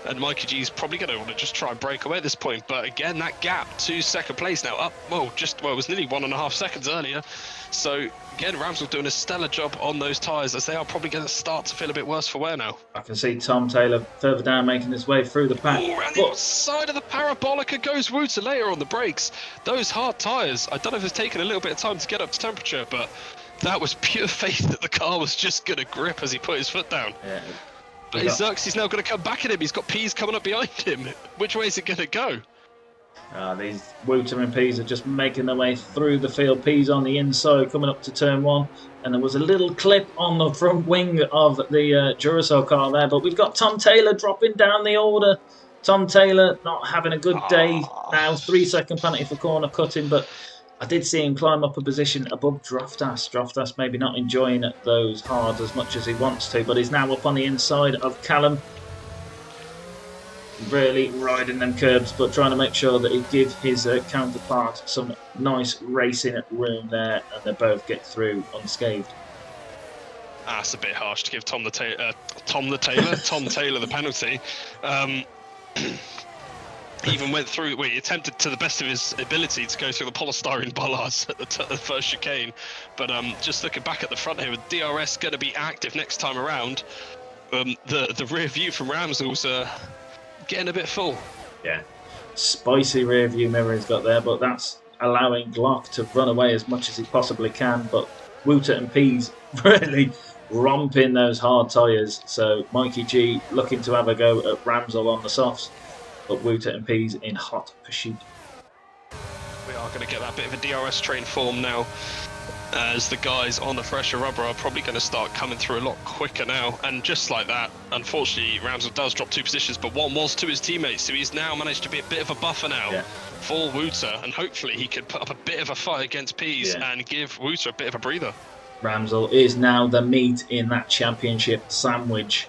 And Mikey G is probably going to want to just try and break away at this point. But again, that gap to second place now up, well, it was nearly 1.5 seconds earlier. So again, Ramsel doing a stellar job on those tyres as they are probably going to start to feel a bit worse for wear now. I can see Tom Taylor further down making his way through the pack. Oh, around the outside of the Parabolica goes Wouter later on the brakes. Those hard tyres, I don't know if it's taken a little bit of time to get up to temperature, but that was pure faith that the car was just going to grip as he put his foot down. Yeah. But Xerxes now going to come back at him. He's got Pease coming up behind him. Which way is it going to go? These Wouter and Pease are just making their way through the field. Pease on the inside coming up to turn 1. And there was a little clip on the front wing of the Duracell car there. But we've got Tom Taylor dropping down the order. Tom Taylor not having a good day now. 3 second penalty for corner cutting. But I did see him climb up a position above Droftas. Droftas maybe not enjoying those hards as much as he wants to. But he's now up on the inside of Callum. Really riding them curbs, but trying to make sure that he gives his counterpart some nice racing room there, and they both get through unscathed. That's a bit harsh to give Tom Taylor the penalty. He even went through. He attempted to the best of his ability to go through the polystyrene bollards at the first chicane, but just looking back at the front here, with DRS going to be active next time around, the rear view from Ramsel's getting a bit full. Yeah, spicy rear view mirror he's got there, but that's allowing Glock to run away as much as he possibly can. But Wooter and Pease really romping those hard tyres. So Mikey G looking to have a go at Ramsell on the softs, but Wooter and Pease in hot pursuit. We are going to get that bit of a DRS train form now, as the guys on the fresher rubber are probably going to start coming through a lot quicker now. And just like that, unfortunately, Ramsell does drop 2 positions, but one was to his teammates, so he's now managed to be a bit of a buffer now for Wooter, and hopefully he could put up a bit of a fight against Pease and give Wooter a bit of a breather. Ramsell is now the meat in that championship sandwich,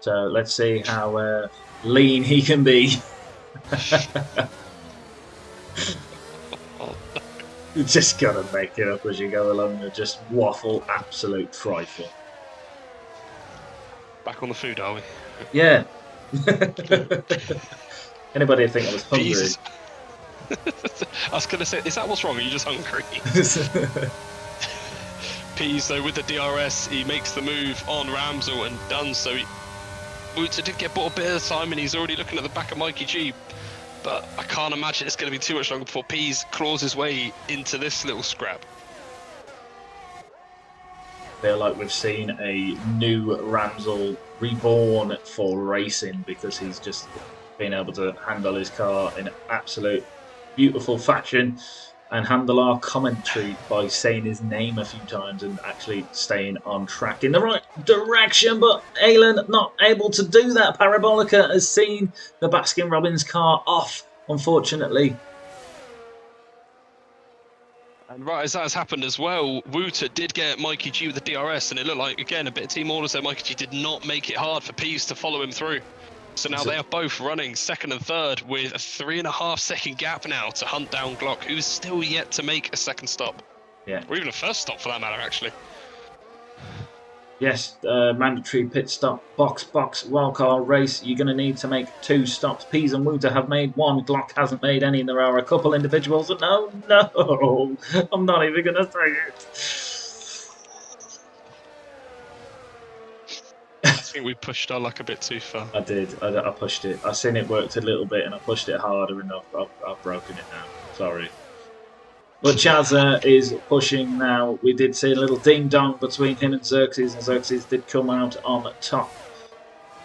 so let's see how lean he can be. You just gotta make it up as you go along and just waffle absolute trifle. Back on the food, are we? Yeah. Anybody think I was hungry? Jesus. I was gonna say, is that what's wrong? Are you just hungry? Pease though with the DRS, he makes the move on Ramsell and done so. Wooter did get bought a bit of time and he's already looking at the back of Mikey G. But I can't imagine it's going to be too much longer before Pease claws his way into this little scrap. I feel like we've seen a new Ramsell reborn for racing, because he's just been able to handle his car in absolute beautiful fashion and handle our commentary by saying his name a few times and actually staying on track in the right direction. But Iestyn not able to do that. Parabolica has seen the Baskin-Robbins car off, unfortunately. And right as that has happened as well, Wooter did get Mikey G with the DRS, and it looked like, again, a bit of team orders there. Mikey G did not make it hard for Pease to follow him through. So now they are both running second and third with a 3.5 second gap now to hunt down Glock, who's still yet to make a second stop. Yeah. Or even a first stop for that matter, actually. Yes, mandatory pit stop, box, wildcard race. You're going to need to make 2 stops. Pease and Wooter have made 1. Glock hasn't made any, and there are a couple individuals that no, I'm not even going to say it. I think we pushed our luck a bit too far. I did. I pushed it. I seen it worked a little bit, and I pushed it harder, and I've broken it now. Sorry. But Chazza is pushing now. We did see a little ding-dong between him and Xerxes did come out on top.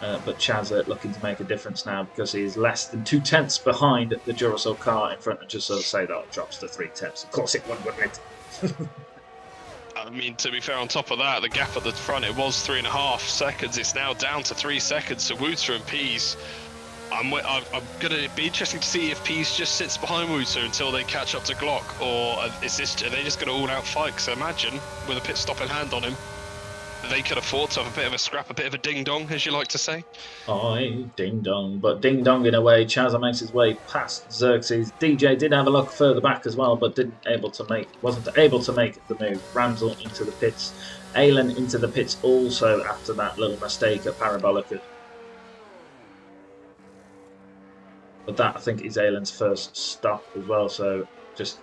But Chazza looking to make a difference now, because he is less than 2 tenths behind the Duracell car in front. And just so say that, it drops to 3 tenths. Of course it would, wouldn't it? I mean, to be fair, on top of that, the gap at the front, it was 3.5 seconds. It's now down to 3 seconds. So Wooter and Pease, I'm going to be interesting to see if Pease just sits behind Wooter until they catch up to Glock, or are they just going to all-out fight? Because I imagine, with a pit stop in hand on him, they could afford to have a bit of a scrap, a bit of a ding-dong, as you like to say. Aye, ding-dong. But ding-dong in a way, Chazza makes his way past Xerxes. DJ did have a look further back as well, but wasn't able to make the move. Ramsell into the pits. Iestyn into the pits also after that little mistake at Parabolica. But that, I think, is Iestyn's first stop as well, so just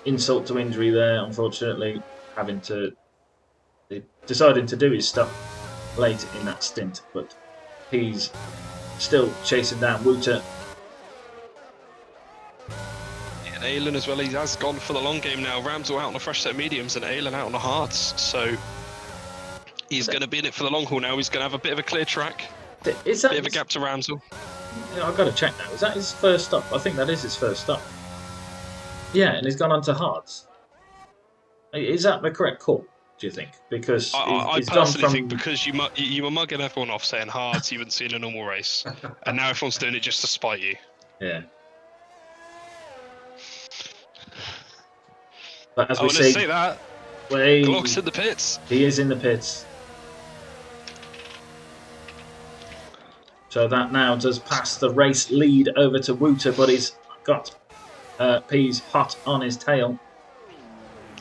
insult to injury there, unfortunately, deciding to do his stuff late in that stint, but he's still chasing down Wooter. And Iestyn as well, he has gone for the long game now. Ramsell out on the fresh set of mediums and Iestyn out on the hards, so he's going to be in it for the long haul now. He's going to have a bit of a clear track, Is that bit of a gap to Ramsell. Yeah, I've got to check now. Is that his first stop? I think that is his first stop. Yeah, and he's gone on to hards. Is that the correct call, do you think? Because I personally think because you were mugging everyone off saying hards, you wouldn't see in a normal race, and now everyone's doing it just to spite you. Yeah. But as I we want to see, say that Glock's in the pits. He is in the pits. So that now does pass the race lead over to Wooter, but he's got Pease hot on his tail.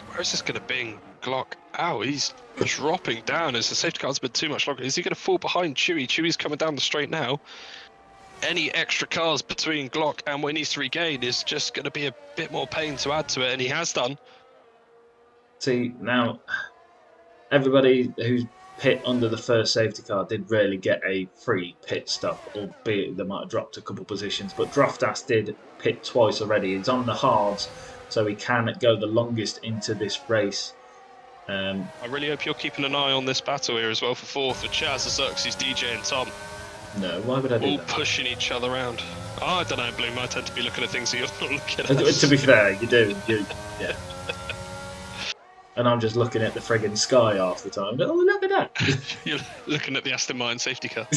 Where is this going to bring Glock out? He's dropping down as the safety car's been too much longer. Is he going to fall behind Chewy? Chewy's coming down the straight now. Any extra cars between Glock and what he needs to regain is just going to be a bit more pain to add to it, and he has done. See, now, everybody who's pit under the first safety car did really get a free pit stop, albeit they might have dropped a couple positions, but Droftas did pit twice already. He's on the hards, so he can go the longest into this race. I really hope you're keeping an eye on this battle here as well for fourth with Chaz, Xerxes, DJ and Tom. No, why would I do all that? pushing each other around. Oh, I don't know, Bloom. I tend to be looking at things that you're not looking at. To be fair, you do. Yeah. And I'm just looking at the friggin' sky half the time. Oh, look at that. You're looking at the Aston Martin safety car.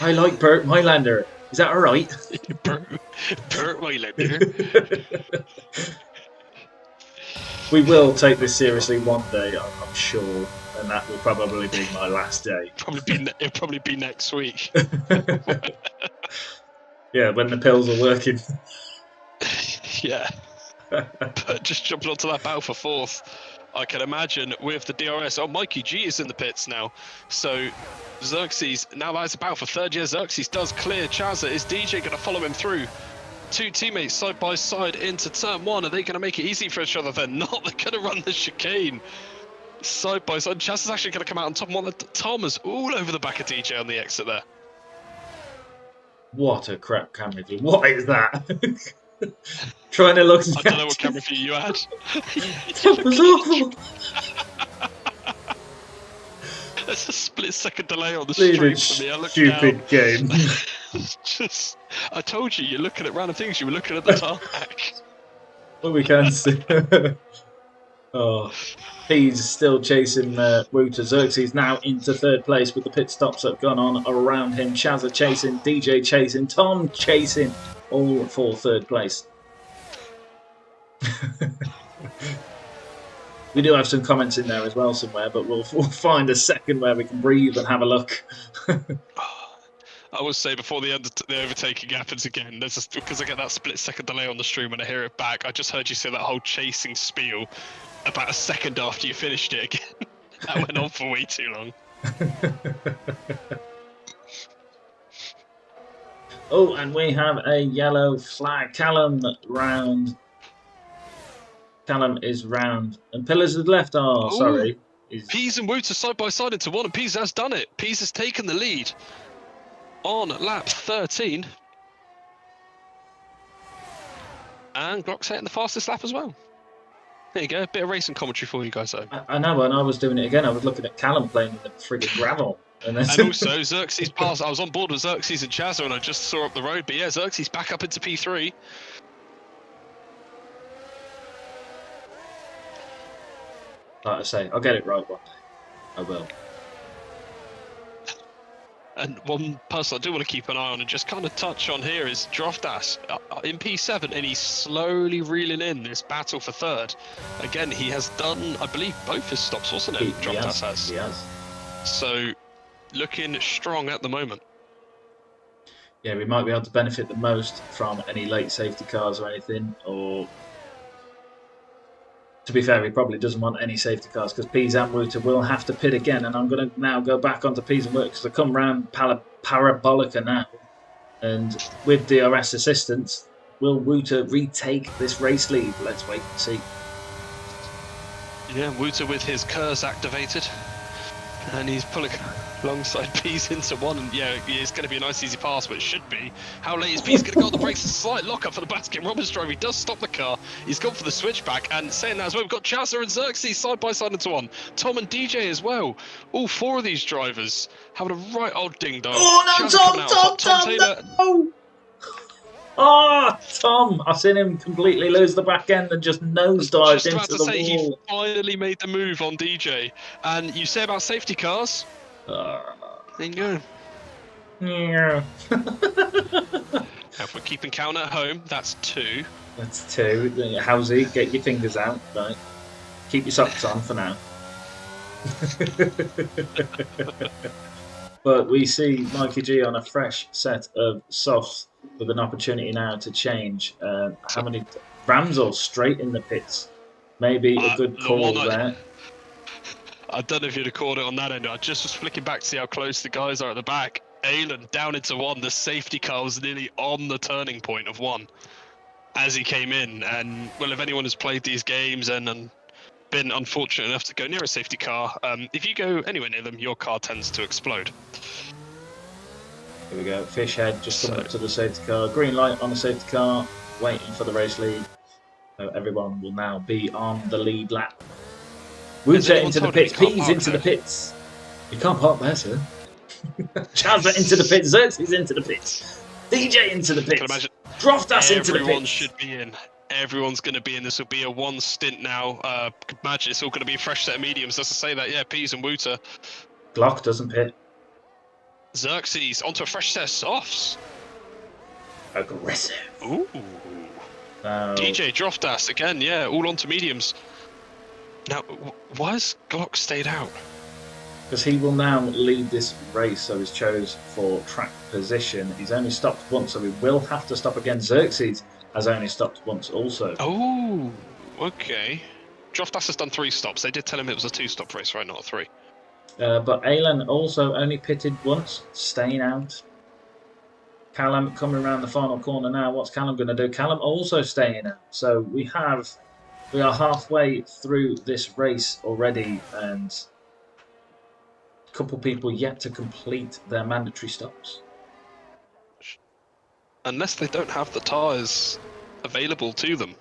I like Burt Mylander. Is that all right? Burt Mylander. We will take this seriously one day, I'm sure, and that will probably be my last day. It'll probably be next week. Yeah, when the pills are working. Yeah. But just jumping onto that battle for fourth, I can imagine with the DRS. Oh, Mikey G is in the pits now. So Xerxes, now that's a battle for third. Yeah, Xerxes does clear Chazza. Is DJ going to follow him through? Two teammates side by side into turn one. Are they going to make it easy for each other? They're not. They're going to run the chicane side by side. Chaz is actually going to come out on top one. Tom is all over the back of DJ on the exit there. What a crap camera view. What is that? Trying to look. I don't know what camera view you had. That was awful. There's a split-second delay on the stream for me. I looked stupid down. game. I told you, you're looking at random things. You were looking at the tarmac. Well, we can see. Oh, he's still chasing Wouter. Xerxes now into third place with the pit stops that have gone on around him. Chazza chasing, DJ chasing, Tom chasing, all for third place. We do have some comments in there as well somewhere, but we'll find a second where we can breathe and have a look. I will say before the overtaking happens again, because I get that split-second delay on the stream when I hear it back, I just heard you say that whole chasing spiel about a second after you finished it again. That went on for way too long. Oh, and we have a yellow flag. Callum round. Callum is round. And Pillars is left. Oh, sorry. Pease and Wouter side by side into one, and Pease has done it. Pease has taken the lead on lap 13. And Glock's hitting the fastest lap as well. There you go, a bit of racing commentary for you guys though. I know, and I was doing it again. I was looking at Callum playing in the friggin' gravel. And also, Xerxes passed. I was on board with Xerxes and Chazza, and I just saw up the road. But yeah, Xerxes back up into P3. Like I say, I'll get it right one day. I will. And one person I do want to keep an eye on and just kind of touch on here is Droftas in P7, and he's slowly reeling in this battle for third. Again, he has done, I believe, both his stops, wasn't it? Droftas has. He has. So, looking strong at the moment. Yeah, we might be able to benefit the most from any late safety cars or anything, or... To be fair, he probably doesn't want any safety cars because Pease and Wouter will have to pit again, and I'm going to now go back onto Pease and Wouter because I come round Parabolica now, and with DRS assistance, will Wouter retake this race lead? Let's wait and see. Yeah, Wouter with his KERS activated, and he's pulling alongside Pease into one, and yeah, it's going to be a nice easy pass, but it should be. How late is Pease going to go on the brakes? A slight lock-up for the Baskin Robbins driver. He does stop the car. He's gone for the switchback, and saying that as well, we've got Chazza and Xerxes side by side into one. Tom and DJ as well. All four of these drivers having a right old ding-dong. Oh no, Tom, Taylor. No! Oh, Tom! I've seen him completely lose the back end and just nosedived into the wall. He finally made the move on DJ. And you say about safety cars? There you go. Yeah. If we're keeping count at home, that's 2. That's 2. Howsy, get your fingers out. Right. Keep your socks on for now. But we see Mikey G on a fresh set of softs with an opportunity now to change. How many? Ramsel straight in the pits. Maybe a good call there. I don't know if you'd have called it on that end. I just was flicking back to see how close the guys are at the back. Alan down into one. The safety car was nearly on the turning point of one as he came in. And, well, if anyone has played these games and been unfortunate enough to go near a safety car, if you go anywhere near them, your car tends to explode. Here we go. Fishhead just coming up to the safety car. Green light on the safety car, waiting for the race lead. Everyone will now be on the lead lap. Wuta into the pits. Peas into the pits. You can't park there, sir. Chazza into the pits. Xerxes into the pits. DJ into the pits. Droftas into the pits. Everyone should be in. Everyone's going to be in. This will be a one stint now. Imagine it's all going to be a fresh set of mediums. Just to say that, yeah, Peas and Wuta. Glock doesn't pit. Xerxes onto a fresh set of softs. Aggressive. Ooh. DJ Droftas again, yeah, all onto mediums. Now, why has Glock stayed out? Because he will now lead this race, so he's chose for track position. He's only stopped once, so he will have to stop again. Xerxes has only stopped once also. Oh, okay. Droftas has done 3 stops. They did tell him it was a 2-stop race, right? Not a 3. But Iestyn also only pitted once, staying out. Callum coming around the final corner now. What's Callum going to do? Callum also staying out. So we are halfway through this race already, and a couple people yet to complete their mandatory stops. Unless they don't have the tyres available to them.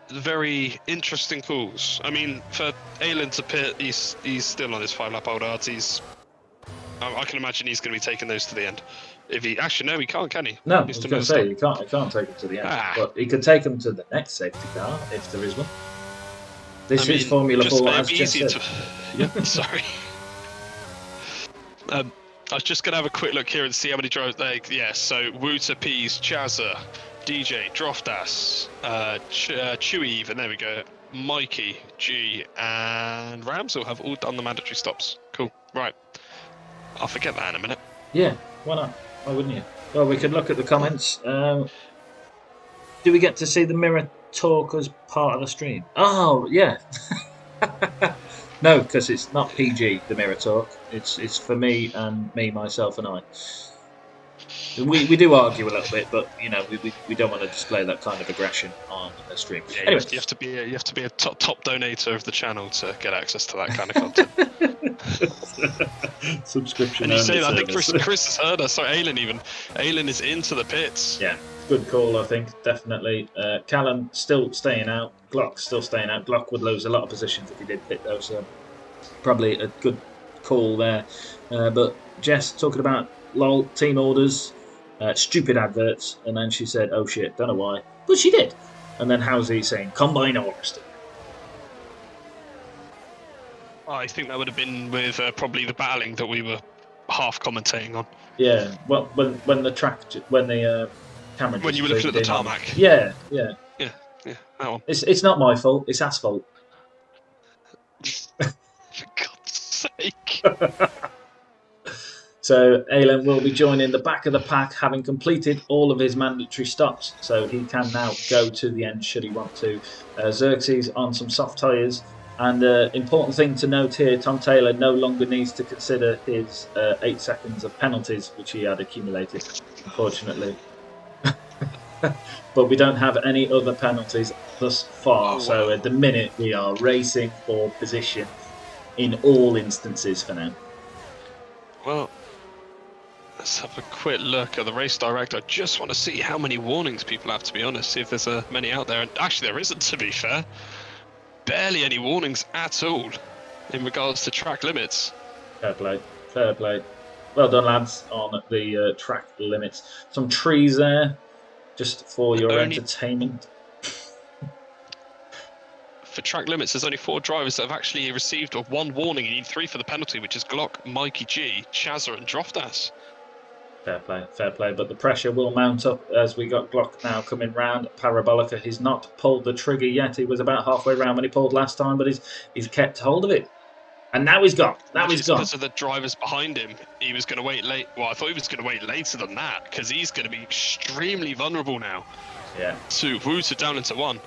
Very interesting calls. I mean, for Iestyn to pit, he's still on his 5-lap old odds. I can imagine he's going to be taking those to the end. If he actually, no, he can't, can he? No, I was going to say he can't take him to the end, but he could take him to the next safety car if there is one. This is Formula 4, as just said. Yeah, sorry. I was just going to have a quick look here and see how many drivers. Yeah, so Wuta, Peas, Chazza, DJ, Droftas, Chewy even, there we go. Mikey, G, and Ramsel have all done the mandatory stops. Cool, right. I'll forget that in a minute. Yeah, why not? Why wouldn't you? Well, we could look at the comments. Do we get to see the mirror talk as part of the stream? Oh, yeah. No, because it's not PG, the mirror talk. It's for me and me, myself, and I. We do argue a little bit, but you know we don't want to display that kind of aggression on a stream. Yeah, anyway. you have to be a top donator of the channel to get access to that kind of content. Subscription. And you say that, I think Chris has heard us. Sorry, Iestyn is into the pits. Yeah, good call. I think definitely. Callum still staying out. Glock still staying out. Glock would lose a lot of positions if he did pit though, so probably a good call there. But Jess talking about lol team orders. Stupid adverts, and then she said, "Oh shit, don't know why," but she did. And then Howsey saying, "Combine orders." I think that would have been with probably the battling that we were half commentating on. Yeah, well, when the camera. When you were looking at the tarmac. Yeah, that one. It's not my fault. It's asphalt. For God's sake. So Iestyn will be joining the back of the pack, having completed all of his mandatory stops. So he can now go to the end should he want to. Xerxes on some soft tyres. And important thing to note here, Tom Taylor no longer needs to consider his 8 seconds of penalties, which he had accumulated, unfortunately. But we don't have any other penalties thus far. So at the minute we are racing for position in all instances for now. Well, let's have a quick look at the race director. I just want to see how many warnings people have, to be honest, see if there's many out there. And actually there isn't, to be fair. Barely any warnings at all in regards to track limits. Fair play, fair play. Well done, lads, on the track limits. Some trees there, just for your entertainment. For track limits, there's only 4 drivers that have actually received 1 warning. You need 3 for the penalty, which is Glock, Mikey G, Chazza, and Droftas. Fair play. But the pressure will mount up as we got Glock now coming round. Parabolica, he's not pulled the trigger yet. He was about halfway round when he pulled last time, but he's kept hold of it. And now he's gone. Because of the drivers behind him, he was going to wait late. Well, I thought he was going to wait later than that, because he's going to be extremely vulnerable now. Yeah. To Wuta down into 1.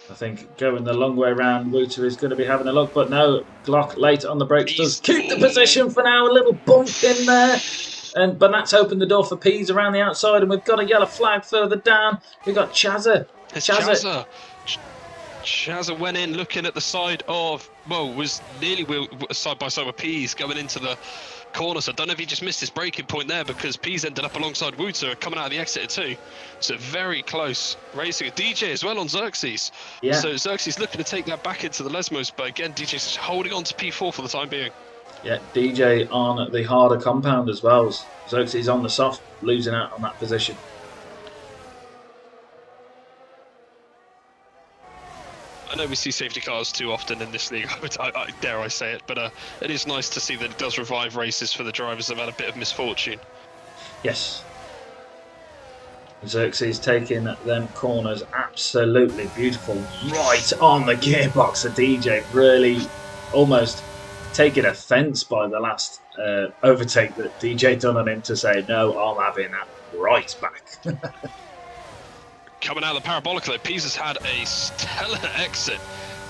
I think going the long way round, Wuta is going to be having a look, but no, Glock late on the brakes does keep the position for now. A little bump in there, but that's opened the door for Peas around the outside, and we've got a yellow flag further down. We've got Chazza. Chazza went in looking at the side of, was nearly side by side with Peas going into the corner, so I don't know if he just missed his braking point there, because Pease ended up alongside Wouter coming out of the exit too. So very close racing. DJ as well on Xerxes. Yeah. So Xerxes looking to take that back into the Lesmos, but again, DJ's holding on to P4 for the time being. Yeah, DJ on the harder compound as well. Xerxes on the soft, losing out on that position. I know we see safety cars too often in this league, dare I say it, but it is nice to see that it does revive races for the drivers that have had a bit of misfortune. Yes. Xerxes taking them corners, absolutely beautiful, right on the gearbox of DJ, really almost taking offence by the last overtake that DJ done on him to say, no, I'm having that right back. Coming out of the parabolic though, Pease has had a stellar exit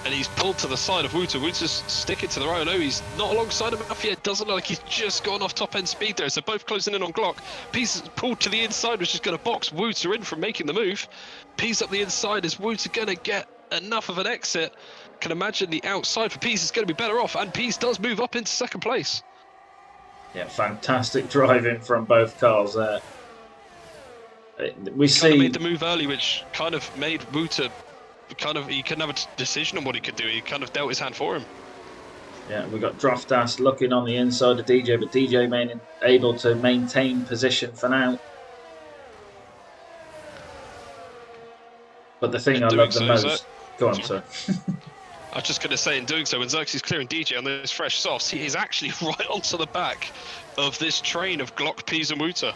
and he's pulled to the side of Wouter. Wouter's sticking to the right. No, he's not alongside him enough yet. Doesn't look like he's just gone off top end speed there. So both closing in on Glock. Pease is pulled to the inside, which is going to box Wouter in from making the move. Pease up the inside. Is Wouter going to get enough of an exit? Can imagine the outside for Pease is going to be better off, and Pease does move up into second place. Yeah, fantastic driving from both cars there. We see made the move early, which kind of made Wouter he couldn't have a decision on what he could do. He kind of dealt his hand for him. Yeah, we got Droftas looking on the inside of DJ, but DJ able to maintain position for now. But the thing I love the most... Go on, sir. I was just going to say, in doing so, when Xerxes clearing DJ on those fresh softs, he is actually right onto the back of this train of Glock, Pease and Wouter.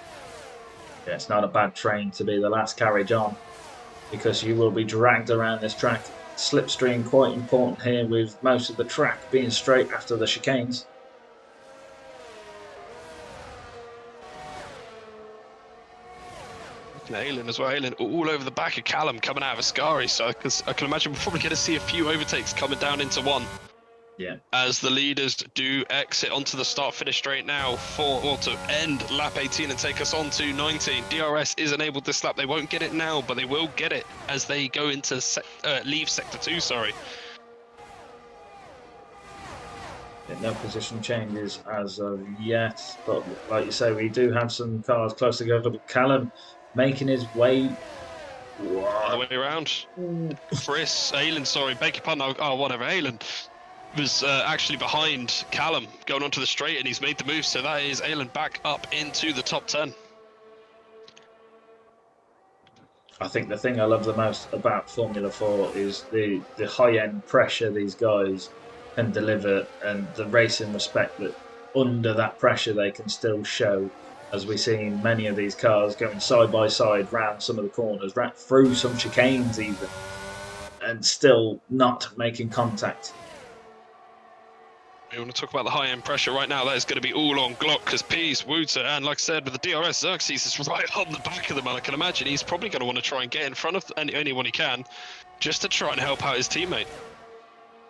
Yeah, it's not a bad train to be the last carriage on, because you will be dragged around this track. Slipstream quite important here, with most of the track being straight after the chicanes. Aylin as well. Aylin all over the back of Callum coming out of Ascari, so I can imagine we're probably going to see a few overtakes coming down into one. Yeah. As the leaders do exit onto the start-finish straight now to end lap 18 and take us on to 19. DRS is enabled this lap. They won't get it now, but they will get it as they go into leave sector 2. Sorry. No position changes as of yet, but like you say, we do have some cars close together. But Callum making his way. All the way around. Chris, Aylin, sorry, beg your pardon. Oh, whatever. Aylin was actually behind Callum going onto the straight, and he's made the move, so that is Aylin back up into the top 10. I think the thing I love the most about Formula 4 is the high-end pressure these guys can deliver, and the racing respect that under that pressure they can still show, as we see in many of these cars going side by side round some of the corners, right through some chicanes even, and still not making contact. We want to talk about the high-end pressure right now. That is going to be all on Glock, because Pease, Wouter, and like I said, with the DRS, Xerxes is right on the back of them, and I can imagine he's probably going to want to try and get in front of anyone he can, just to try and help out his teammate.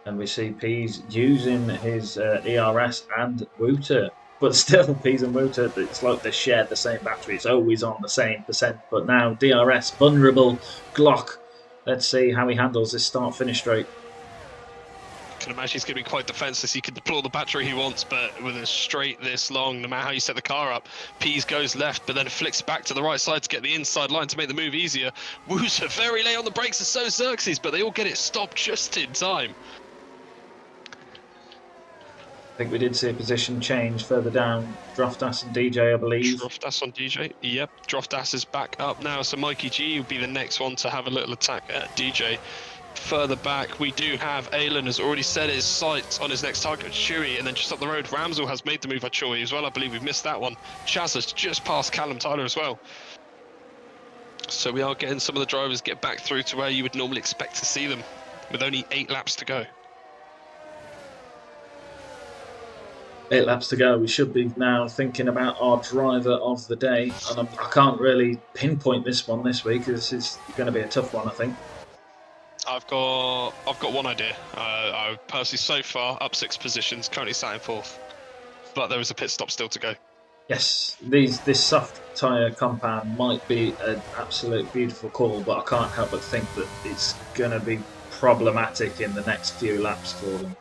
And we see Pease using his ERS and Wouter, but still Pease and Wouter, it's like they share the same battery. It's always on the same percent, but now DRS, vulnerable, Glock. Let's see how he handles this start-finish straight. I can imagine he's going to be quite defenseless. He can deploy the battery he wants, but with a straight this long, no matter how you set the car up, Pease goes left, but then flicks back to the right side to get the inside line to make the move easier. Wouter very late on the brakes, and so Xerxes, but they all get it stopped just in time. I think we did see a position change further down. Droftas and DJ, I believe. Droftas on DJ. Yep, Droftas is back up now, so Mikey G will be the next one to have a little attack at DJ. Further back, we do have Aylin has already set his sights on his next target, Chewy, and then just up the road, Ramsel has made the move at Chewy as well. I believe we've missed that one. Chaz has just passed Callum Tyler as well. So we are getting some of the drivers get back through to where you would normally expect to see them, with only 8 laps to go. 8 laps to go. We should be now thinking about our driver of the day, and I can't really pinpoint this one this week. This is going to be a tough one, I think. I've got one idea. I personally, so far, up 6 positions, currently sat in 4th, but there is a pit stop still to go. Yes, this soft tyre compound might be an absolute beautiful call, but I can't help but think that it's going to be problematic in the next few laps for them.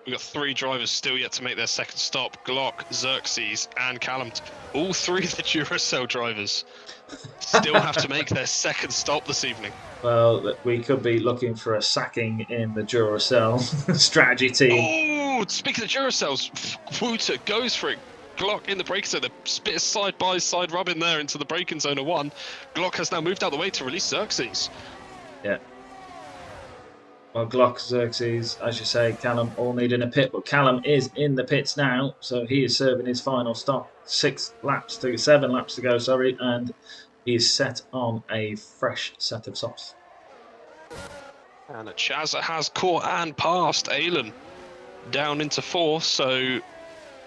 We've got 3 drivers still yet to make their second stop. Glock, Xerxes, and Callum. All 3 of the Duracell drivers still have to make their second stop this evening. Well, we could be looking for a sacking in the Duracell strategy team. Oh, speaking of Duracells, Wooter goes for it. Glock in the braking zone. The bit of side-by-side rub in there into the braking zone of 1. Glock has now moved out the way to release Xerxes. Yeah. Well, Glock, Xerxes, as you say, Callum all needing a pit, but Callum is in the pits now, so he is serving his final stop. 7 laps to go, sorry, and he is set on a fresh set of softs. And Chazza has caught and passed Alan down into 4th, so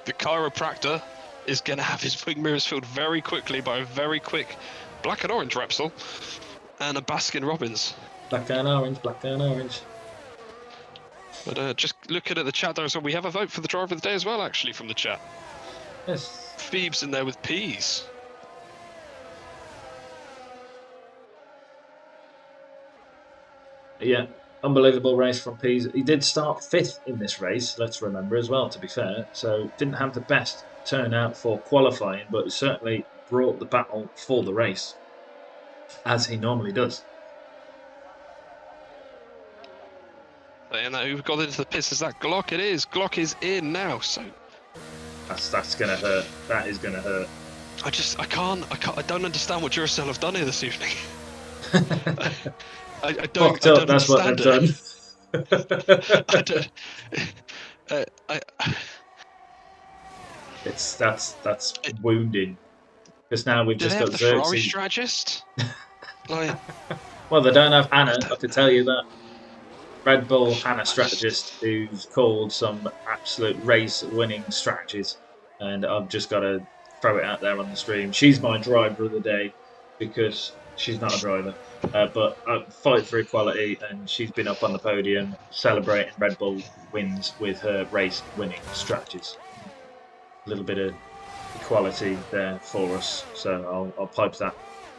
the chiropractor is going to have his wing mirrors filled very quickly by a very quick black and orange Repsol and a Baskin Robbins. Black and orange, black and orange. But just looking at the chat there as well, we have a vote for the driver of the day as well, actually, from the chat. Yes. Phoebe's in there with peas. Yeah, unbelievable race from Pease. He did start 5th in this race, let's remember as well, to be fair. So didn't have the best turnout for qualifying, but certainly brought the battle for the race, as he normally does. And who got into the pits is that Glock? It is. Glock is in now, so That's gonna hurt. That is gonna hurt. I don't understand what Duracell have done here this evening. I don't. Fucked I up. don't That's what they've done. I don't. That's wounding. Because now we've Do just they have got the Ferrari Xerxes. strategist? Like, Well, they don't have Hannah. I can tell you that. Red Bull Hannah strategist who's called some absolute race-winning strategies, and I've just got to throw it out there on the stream. She's my driver of the day because she's not a driver, but I fight for equality, and she's been up on the podium celebrating Red Bull wins with her race-winning strategies. A little bit of equality there for us, so I'll pipe that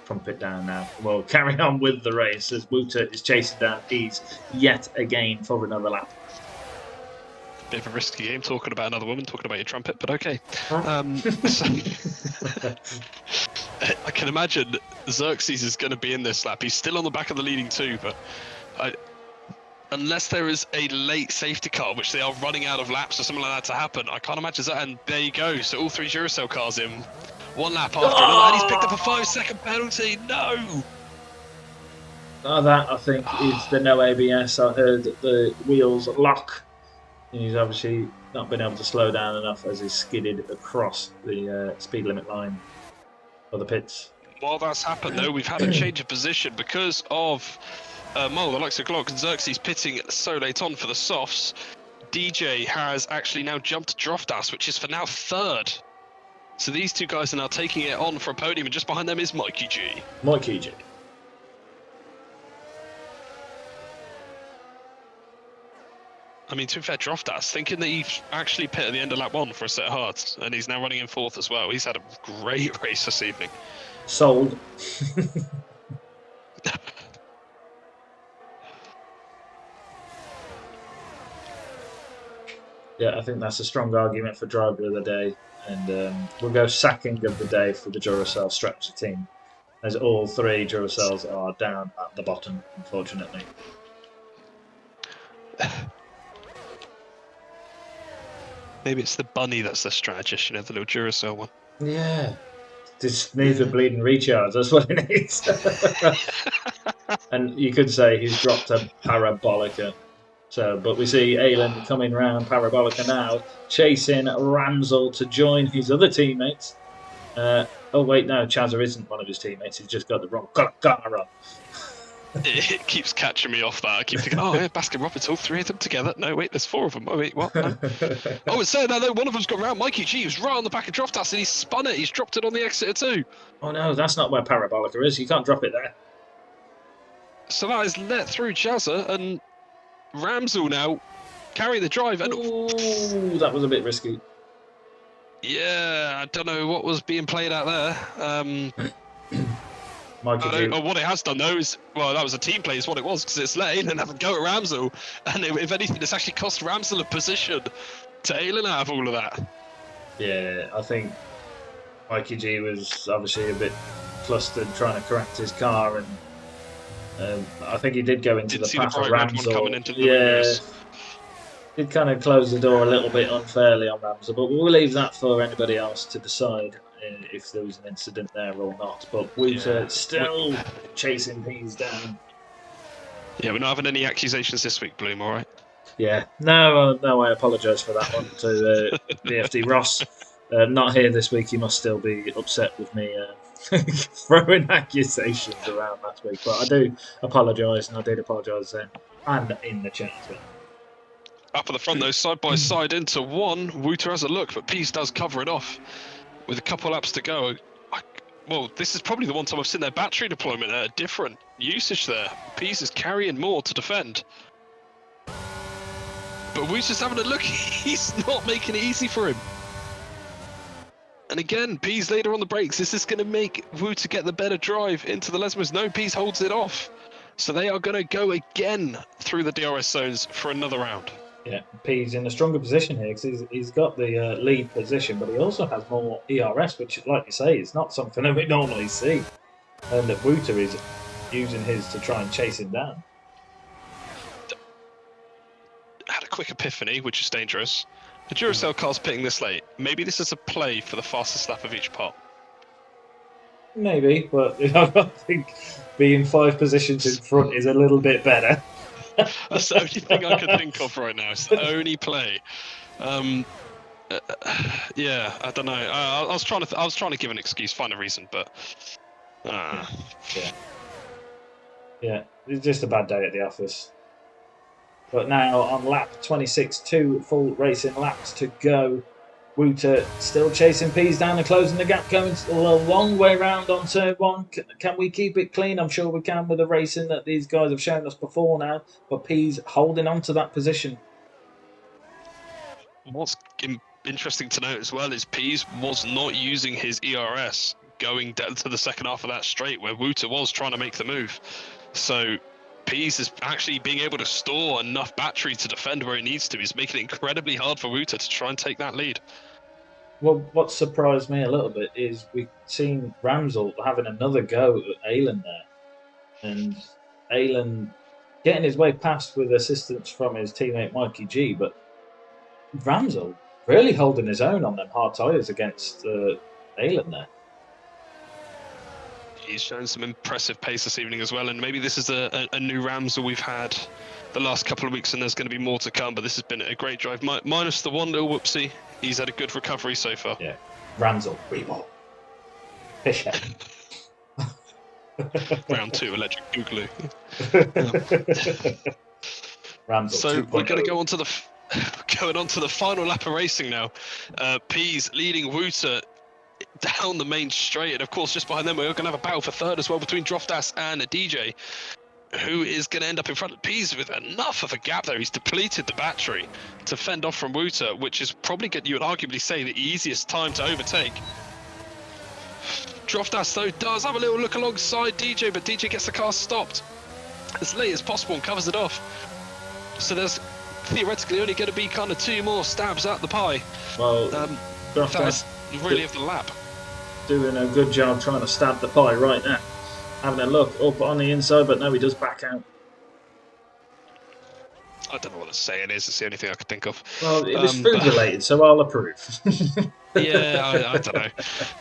trumpet down now. We'll carry on with the race as Wooter is chasing down Pease yet again for another lap. bit of a risky game talking about another woman, talking about your trumpet, but okay. So, I can imagine Xerxes is going to be in this lap. He's still on the back of the leading 2, but unless there is a late safety car, which they are running out of laps or something like that to happen, I can't imagine that. And there you go. So all 3 Duracell cars in. 1 lap after another, and he's picked up a 5-second penalty. No! That, I think, is the no ABS. I heard that the wheels lock. And he's obviously not been able to slow down enough as he's skidded across the speed limit line for the pits. While that's happened, though, we've had a change of position because of the likes of Glock and Xerxes pitting so late on for the softs. DJ has actually now jumped Droftas, which is for now 3rd. So these 2 guys are now taking it on for a podium, and just behind them is Mikey G. Mikey G. I mean, to be fair, Droftas, thinking that he actually pit at the end of lap 1 for a set of hards, and he's now running in 4th as well. He's had a great race this evening. Sold. Yeah, I think that's a strong argument for driver of the day. And we'll go sacking of the day for the Duracell strategy team, as all 3 Duracells are down at the bottom, unfortunately. Maybe it's the bunny that's the strategist, the little Duracell one. Yeah. Just needs a bleeding recharge, that's what it needs. And you could say he's dropped a Parabolica. So, but we see Alan coming round Parabolica now, chasing Ramsel to join his other teammates. Oh wait, no, Chazza isn't one of his teammates. He's just got the wrong car on. It keeps catching me off that. I keep thinking, oh, yeah, Baskin Robbins, all 3 of them together. No, wait, there's 4 of them. Oh, wait, what? No. Oh, it's saying that one of them's got round. Mikey G was right on the back of Droftas, and he's spun it. He's dropped it on the Exeter too. Oh no, that's not where Parabolica is. You can't drop it there. So that is let through Chazza, and Ramsel now carry the drive. And ooh, that was a bit risky. Yeah, I don't know what was being played out there. What it has done though is, well, that was a team play is what it was, because it's let Aylin have a go at Ramsell, and if anything, it's actually cost Ramsell a position to Aylin out of all of that. Yeah, I think Mikey G was obviously a bit flustered trying to correct his car, and I think he did go into the path of Ramsell. Did kind of close the door a little bit unfairly on Ramsell, but we'll leave that for anybody else to decide if there was an incident there or not. But we're still chasing Pease down. Yeah, we're not having any accusations this week, Bloom, all right? Yeah, no, I apologise for that one to BFD Ross. Not here this week. He must still be upset with me throwing accusations around last week. But I do apologise, and I did apologise then, and in the chat as well. Up at the front, though, side by side into one. Wouter has a look, but Pease does cover it off with a couple laps to go. Well, this is probably the one time I've seen their battery deployment at a different usage there. Pease is carrying more to defend. But Wouter's having a look. He's not making it easy for him. And again, Pease later on the brakes. Is this going to make Wouter get the better drive into the Lesmos? No, Pease holds it off. So they are going to go again through the DRS zones for another round. Yeah, Pease in a stronger position here because he's got the lead position, but he also has more ERS, which, like you say, is not something that we normally see. And that Wouter is using his to try and chase him down. Had a quick epiphany, which is dangerous. The Duracell car's pitting this late. Maybe this is a play for the fastest lap of each part. Maybe, but I think being 5 positions in front is a little bit better. That's the only thing I can think of right now. It's the only play. Yeah, I don't know. I was trying to give an excuse, find a reason, but yeah, it's just a bad day at the office. But now on lap 26, 2 full racing laps to go. Wouter still chasing Pease down and closing the gap, going a long way round on turn 1. Can we keep it clean? I'm sure we can with the racing that these guys have shown us before now. But Pease holding on to that position. What's interesting to note as well is Pease was not using his ERS going down to the second half of that straight where Wouter was trying to make the move. So Pease is actually being able to store enough battery to defend where he needs to. He's making it incredibly hard for Wouter to try and take that lead. Well, what surprised me a little bit is we've seen Ramsell having another go at Aylin there. And Aylin getting his way past with assistance from his teammate Mikey G, but Ramsell really holding his own on them hard tyres against Aylin there. He's shown some impressive pace this evening as well, and maybe this is a new Ramsell we've had the last couple of weeks, and there's going to be more to come, but this has been a great drive. Minus the one little whoopsie, he's had a good recovery so far. Yeah, Ramsell, reball. Fisher. Round 2, electric Boogaloo. Ramsell. So we're going to go on to the final lap of racing now. Pease leading Wouter down the main straight, and of course just behind them we're going to have a battle for third as well between Droftas and a DJ, who is going to end up in front of Pease with enough of a gap there. He's depleted the battery to fend off from Wouter, which is probably, you would arguably say, the easiest time to overtake. Droftas though does have a little look alongside DJ, but DJ gets the car stopped as late as possible and covers it off. So there's theoretically only going to be kind of 2 more stabs at the pie. Well, Droftas really of the lap. Doing a good job trying to stab the pie right now. Having a look up on the inside, but no, he does back out. I don't know what to say it is. It's the only thing I could think of. Well, it was food related, so I'll approve. Yeah, I don't know.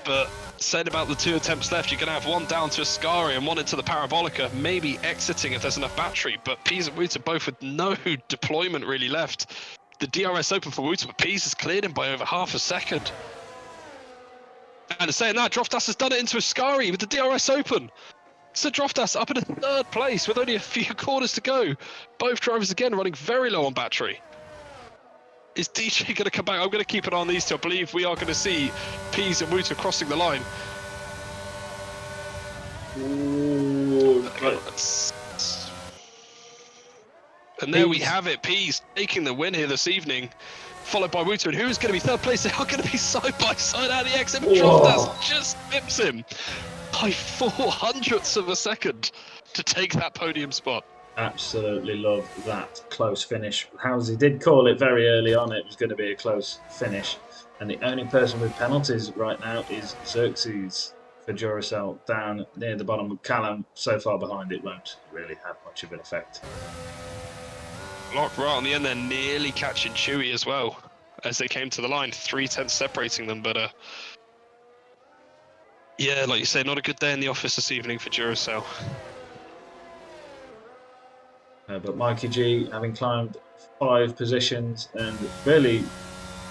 But said about the 2 attempts left, you're going to have one down to Ascari and one into the Parabolica, maybe exiting if there's enough battery. But Pease and Wouter both with no deployment really left. The DRS open for Wouter, but Pease has cleared him by over half a second. And saying that, Droftas has done it into Ascari with the DRS open. So Droftas up in a 3rd place with only a few corners to go. Both drivers again running very low on battery. Is DJ going to come back? I'm going to keep an eye on these 2. I believe we are going to see Pease and Wouter crossing the line. Ooh, and there we have it. Pease taking the win here this evening, followed by Wouter. And who is going to be 3rd place? They are going to be side by side out of the exit. Droftas just whips him. by 400ths of a second to take that podium spot. Absolutely love that close finish. Housley did call it very early on, it was going to be a close finish. And the only person with penalties right now is Xerxes for Duracell down near the bottom. Callum so far behind, it won't really have much of an effect. Lock right on the end there, nearly catching Chewy as well as they came to the line. 3/10 separating them, but yeah, like you say, not a good day in the office this evening for Duracell. But Mikey G, having climbed 5 positions and really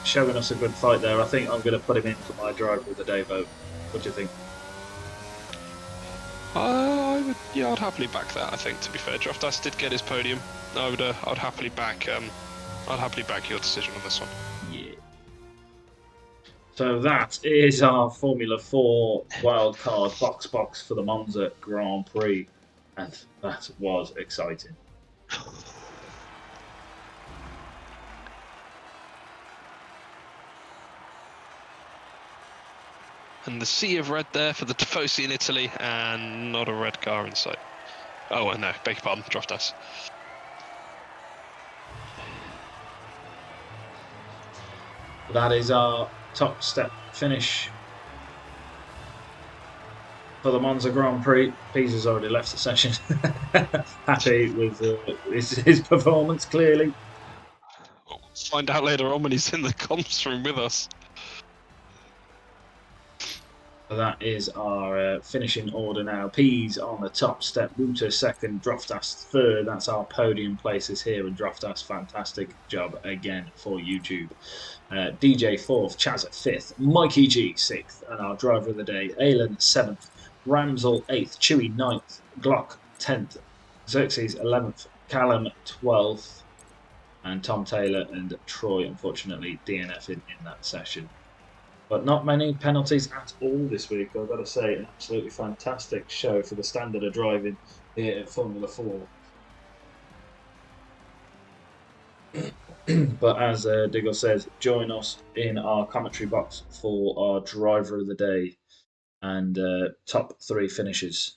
showing us a good fight there, I think I'm going to put him in for my driver of the day vote. What do you think? I'd happily back that. I think, to be fair, Droftas did get his podium. I'd happily back. I'd happily back your decision on this one. Yeah. So that is our Formula 4 wildcard box for the Monza Grand Prix, and that was exciting. And the sea of red there for the Tifosi in Italy, and not a red car in sight. Oh, no, beg your pardon, Droftas. That is our top step finish for the Monza Grand Prix. Pease's already left the session. Happy with his performance, clearly. We'll find out later on when he's in the comms room with us. That is our finishing order now. Pease on the top step, Wuter second, Droftas third. That's our podium places here, and Droftas, fantastic job again for YouTube. DJ fourth, Chaz at fifth, Mikey G sixth, and our driver of the day, Alan seventh, Ramsel eighth, Chewy ninth, Glock 10th, Xerxes 11th, Callum 12th, and Tom Taylor and Troy unfortunately DNF'd in that session. But not many penalties at all this week. I've got to say, an absolutely fantastic show for the standard of driving here at Formula 4. But as Diggle says, join us in our commentary box for our driver of the day and top 3 finishes.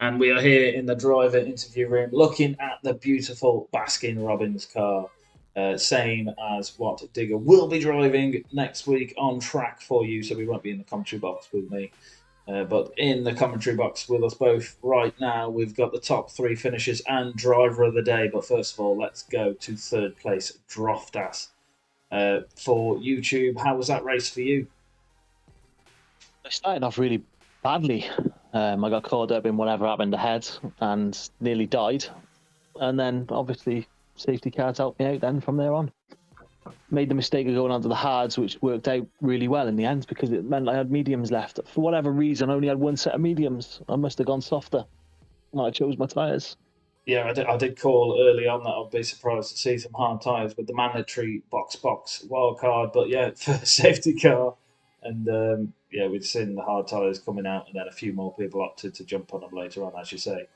And we are here in the driver interview room looking at the beautiful Baskin-Robbins car. Same as what Digger will be driving next week on track for you, so we won't be in the commentary box with me. But in the commentary box with us both right now, we've got the top 3 finishers and driver of the day. But first of all, let's go to third place, Droftas. For YouTube, how was that race for you? I started off really badly. I got caught up in whatever happened ahead and nearly died. And then, obviously, safety cars helped me out then from there on. Made the mistake of going onto the hards, which worked out really well in the end because it meant I had mediums left. For whatever reason, I only had one set of mediums. I must have gone softer when I chose my tyres. Yeah, I did call early on that I'd be surprised to see some hard tyres with the mandatory box wild card. But yeah, for the safety car. And yeah, we'd seen the hard tyres coming out, and then a few more people opted to jump on them later on, as you say.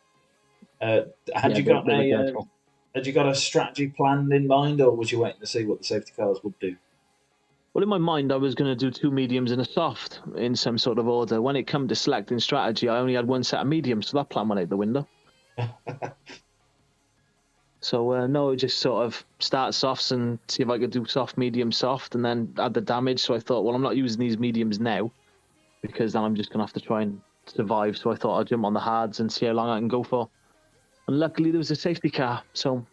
Had you got a strategy planned in mind, or was you waiting to see what the safety cars would do? Well, in my mind, I was going to do 2 mediums and a soft in some sort of order. When it came to selecting strategy, I only had one set of mediums, so that plan went out the window. So, no, just sort of start softs and see if I could do soft, medium, soft, and then add the damage. So I thought, well, I'm not using these mediums now because then I'm just going to have to try and survive. So I thought I'd jump on the hards and see how long I can go for. And luckily, there was a safety car. So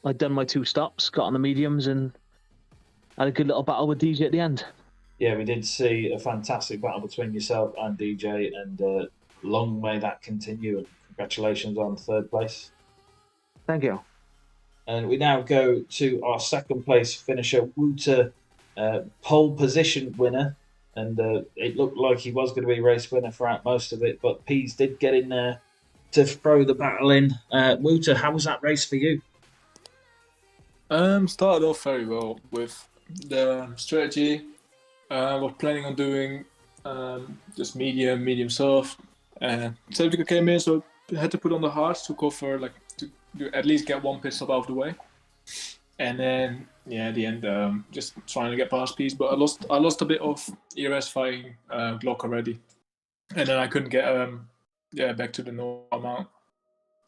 I'd done my 2 stops, got on the mediums, and had a good little battle with DJ at the end. Yeah, we did see a fantastic battle between yourself and DJ, and long may that continue. And congratulations on 3rd place. Thank you. And we now go to our 2nd place finisher, Wouter, pole position winner. And it looked like he was going to be race winner throughout most of it, but Pease did get in there to throw the battle in. Wouter, how was that race for you? Started off very well with the strategy. Was planning on doing just medium, soft. Safety car came in, so I had to put on the hards to cover, like to at least get 1 pit stop out of the way. And then, yeah, at the end, just trying to get past Pease, but I lost a bit of ERS fighting Glock already, and then I couldn't get back to the normal amount.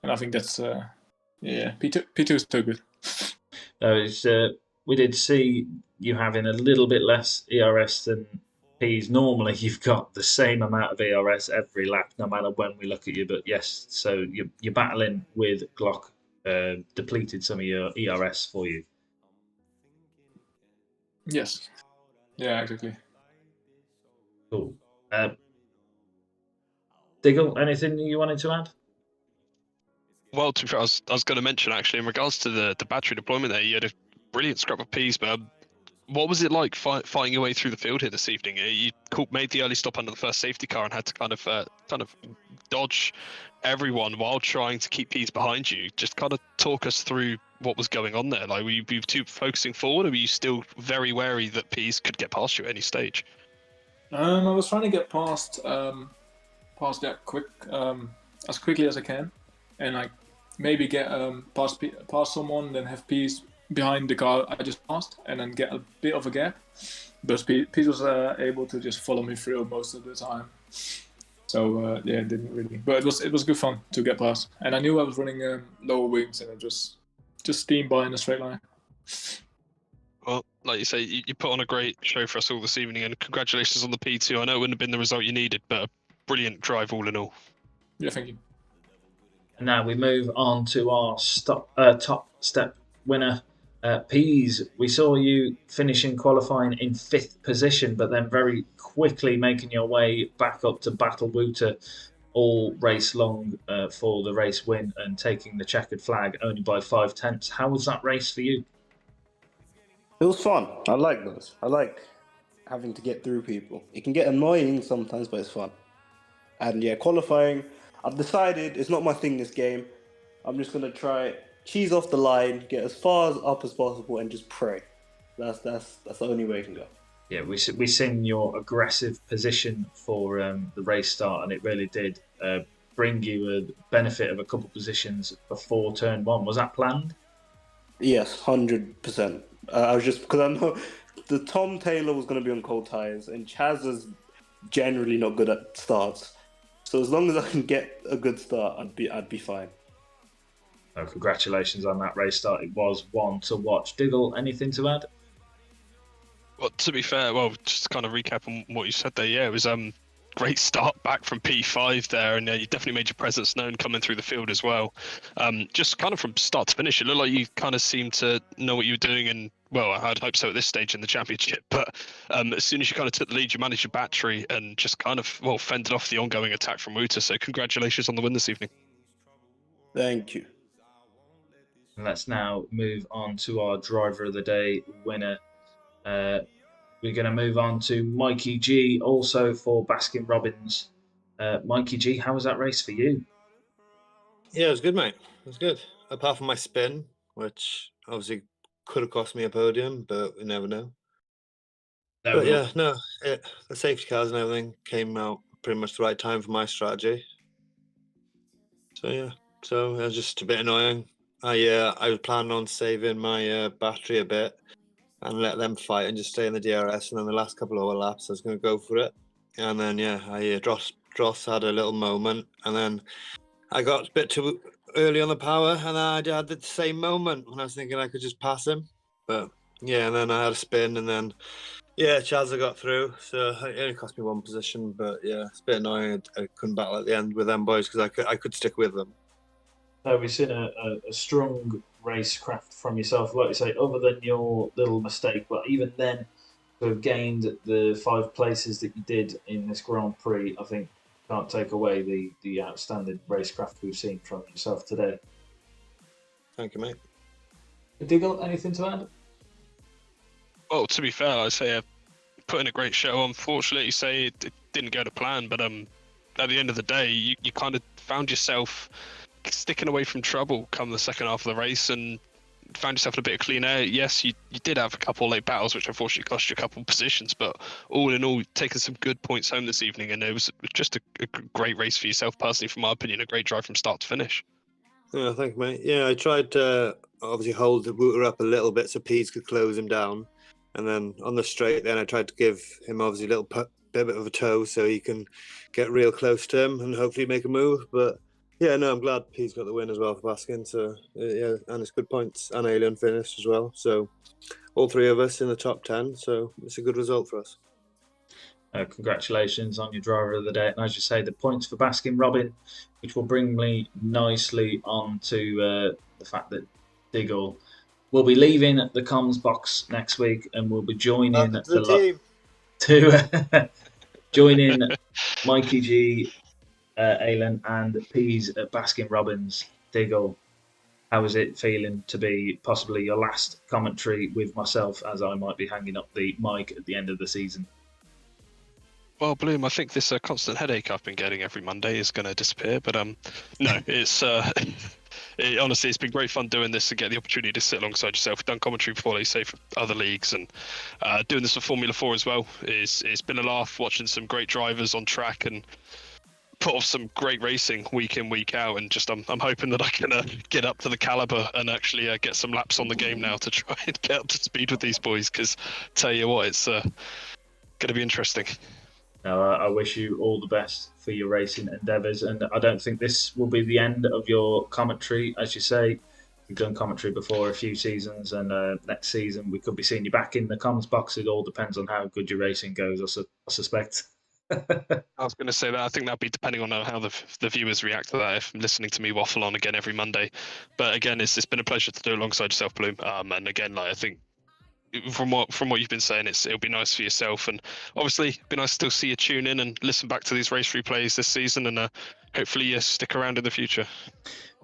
And I think that's P2 is too good. We did see you having a little bit less ERS than Pease. Normally, you've got the same amount of ERS every lap, no matter when we look at you. But yes, so you're battling with Glock. Depleted some of your ERS for you. Yes. Yeah, exactly. Cool. Diggle, anything you wanted to add? Well, I was going to mention, actually, in regards to the battery deployment there, you had a brilliant scrap of Pease, but what was it like fighting your way through the field here this evening? You made the early stop under the first safety car and had to kind of dodge everyone while trying to keep Pease behind you. Just kind of talk us through what was going on there. Like, were you too focusing forward, or were you still very wary that Pease could get past you at any stage? I was trying to get past that as quickly as I can, and like maybe get past someone, then have Pease behind the car I just passed, and then get a bit of a gap. But Pease was able to just follow me through most of the time. So yeah, it didn't really. But it was good fun to get past, and I knew I was running lower wings, and it just steamed by in a straight line. Well, like you say, you put on a great show for us all this evening, and congratulations on the P2. I know it wouldn't have been the result you needed, but a brilliant drive all in all. Yeah, thank you. And now we move on to our top step winner, Pease. We saw you finishing qualifying in 5th position, but then very quickly making your way back up to battle Wouter all race long for the race win and taking the checkered flag only by 5/10. How was that race for you? It was fun. I like those. I like having to get through people. It can get annoying sometimes, but it's fun. And yeah, qualifying, I've decided it's not my thing this game. I'm just going to try cheese off the line, get as far up as possible, and just pray. That's the only way it can go. Yeah, we seen your aggressive position for the race start, and it really did bring you a benefit of a couple positions before turn 1. Was that planned? Yes, 100%. I was just, because I know the Tom Taylor was going to be on cold tyres, and Chaz is generally not good at starts. So as long as I can get a good start, I'd be fine. Congratulations on that race start. It was one to watch. Diggle, anything to add? Well, to be fair, just to kind of recap on what you said there, yeah, it was great start back from P5 there, and you definitely made your presence known coming through the field as well. Just kind of from start to finish, it looked like you kind of seemed to know what you were doing, and well, I'd hope so at this stage in the championship. But as soon as you kind of took the lead, you managed your battery and just kind of fended off the ongoing attack from Wuta. So congratulations on the win this evening. Thank you. Let's now move on to our driver of the day winner. We're going to move on to Mikey G, also for Baskin Robbins. Mikey G, how was that race for you? Yeah, it was good, mate. It was good. Apart from my spin, which obviously could have cost me a podium, but we never know. But yeah, no, the safety cars and everything came out pretty much the right time for my strategy. So yeah, so it was just a bit annoying. I was planning on saving my battery a bit and let them fight and just stay in the DRS. And then the last couple of laps, I was going to go for it. And then Dross had a little moment, and then I got a bit too early on the power, and then I had the same moment when I was thinking I could just pass him. But yeah, and then I had a spin, and then Chazza got through. So it only cost me one position, but yeah, it's a bit annoying. I couldn't battle at the end with them boys because I could stick with them. We've seen a strong racecraft from yourself, like you say, other than your little mistake. But even then, to have gained the 5 places that you did in this Grand Prix, I think can't take away the outstanding racecraft we've seen from yourself today. Thank you, mate. Diggle, anything to add? Well, to be fair, I'd say put in a great show. Unfortunately, you say it didn't go to plan, but at the end of the day, you kind of found yourself sticking away from trouble come the second half of the race and found yourself in a bit of clean air. Yes, you did have a couple of late battles, which unfortunately cost you a couple of positions, but all in all, taking some good points home this evening, and it was just a great race for yourself personally, from my opinion, a great drive from start to finish. Yeah, thank you, mate. Yeah, I tried to obviously hold the Wooter up a little bit so Pease could close him down, and then on the straight, then I tried to give him obviously a little bit of a toe so he can get real close to him and hopefully make a move, but yeah, no, I'm glad P's got the win as well for Baskin. So yeah, and it's good points, and Alien finished as well. So all 3 of us in the top 10. So it's a good result for us. Congratulations on your driver of the day. And as you say, the points for Baskin Robin, which will bring me nicely on to the fact that Diggle will be leaving the comms box next week and will be joining the team to joining Mikey G, Alan and P's at Baskin Robbins. Diggle, how is it feeling to be possibly your last commentary with myself, as I might be hanging up the mic at the end of the season? Well, Bloom, I think this constant headache I've been getting every Monday is going to disappear. But no, it's honestly, it's been great fun doing this and get the opportunity to sit alongside yourself. We've done commentary before, like you say, for other leagues, and doing this for Formula 4 as well. It's been a laugh watching some great drivers on track and put off some great racing week in, week out, and just I'm hoping that I can get up to the caliber and actually get some laps on the game now to try and get up to speed with these boys, because tell you what, it's going to be interesting. Now, I wish you all the best for your racing endeavours, and I don't think this will be the end of your commentary. As you say, you've done commentary before a few seasons, and next season we could be seeing you back in the comms box. It all depends on how good your racing goes, I suspect. I was going to say that. I think that'll be depending on how the viewers react to that, if listening to me waffle on again every Monday. But again, it's been a pleasure to do alongside yourself, Bloom. And again, I think from what you've been saying, it'll be nice for yourself, and obviously it'll be nice to still see you tune in and listen back to these race replays this season, and hopefully stick around in the future.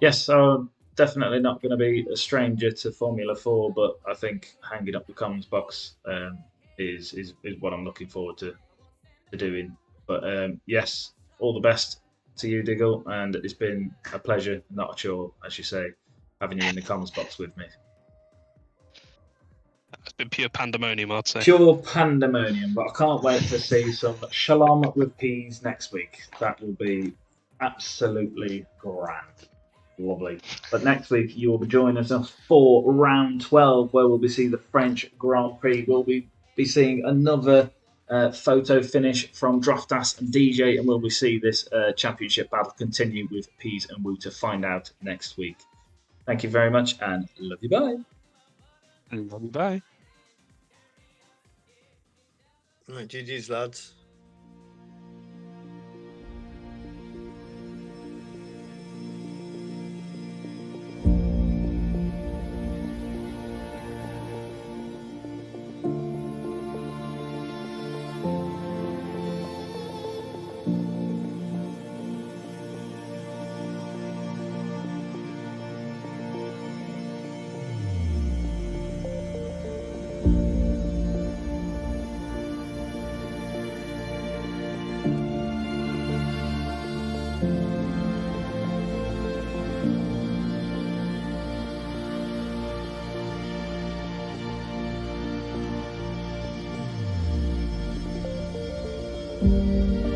Yes, I'm definitely not going to be a stranger to Formula 4, but I think hanging up the comms box is what I'm looking forward to doing. But yes, all the best to you, Diggle, and it's been a pleasure, not a chore, as you say, having you in the comms box with me. It's been pure pandemonium, I'd say. Pure pandemonium, but I can't wait to see some Shalom with Peas next week. That will be absolutely grand. Lovely. But next week you will be joining us for round 12, where we'll be seeing the French Grand Prix. We'll be seeing another photo finish from Draftas and DJ, and will we see this championship battle continue with Peas and Woo to find out next week. Thank you very much, and love you, bye. Love you, bye. Right, GG's, lads. Thank you.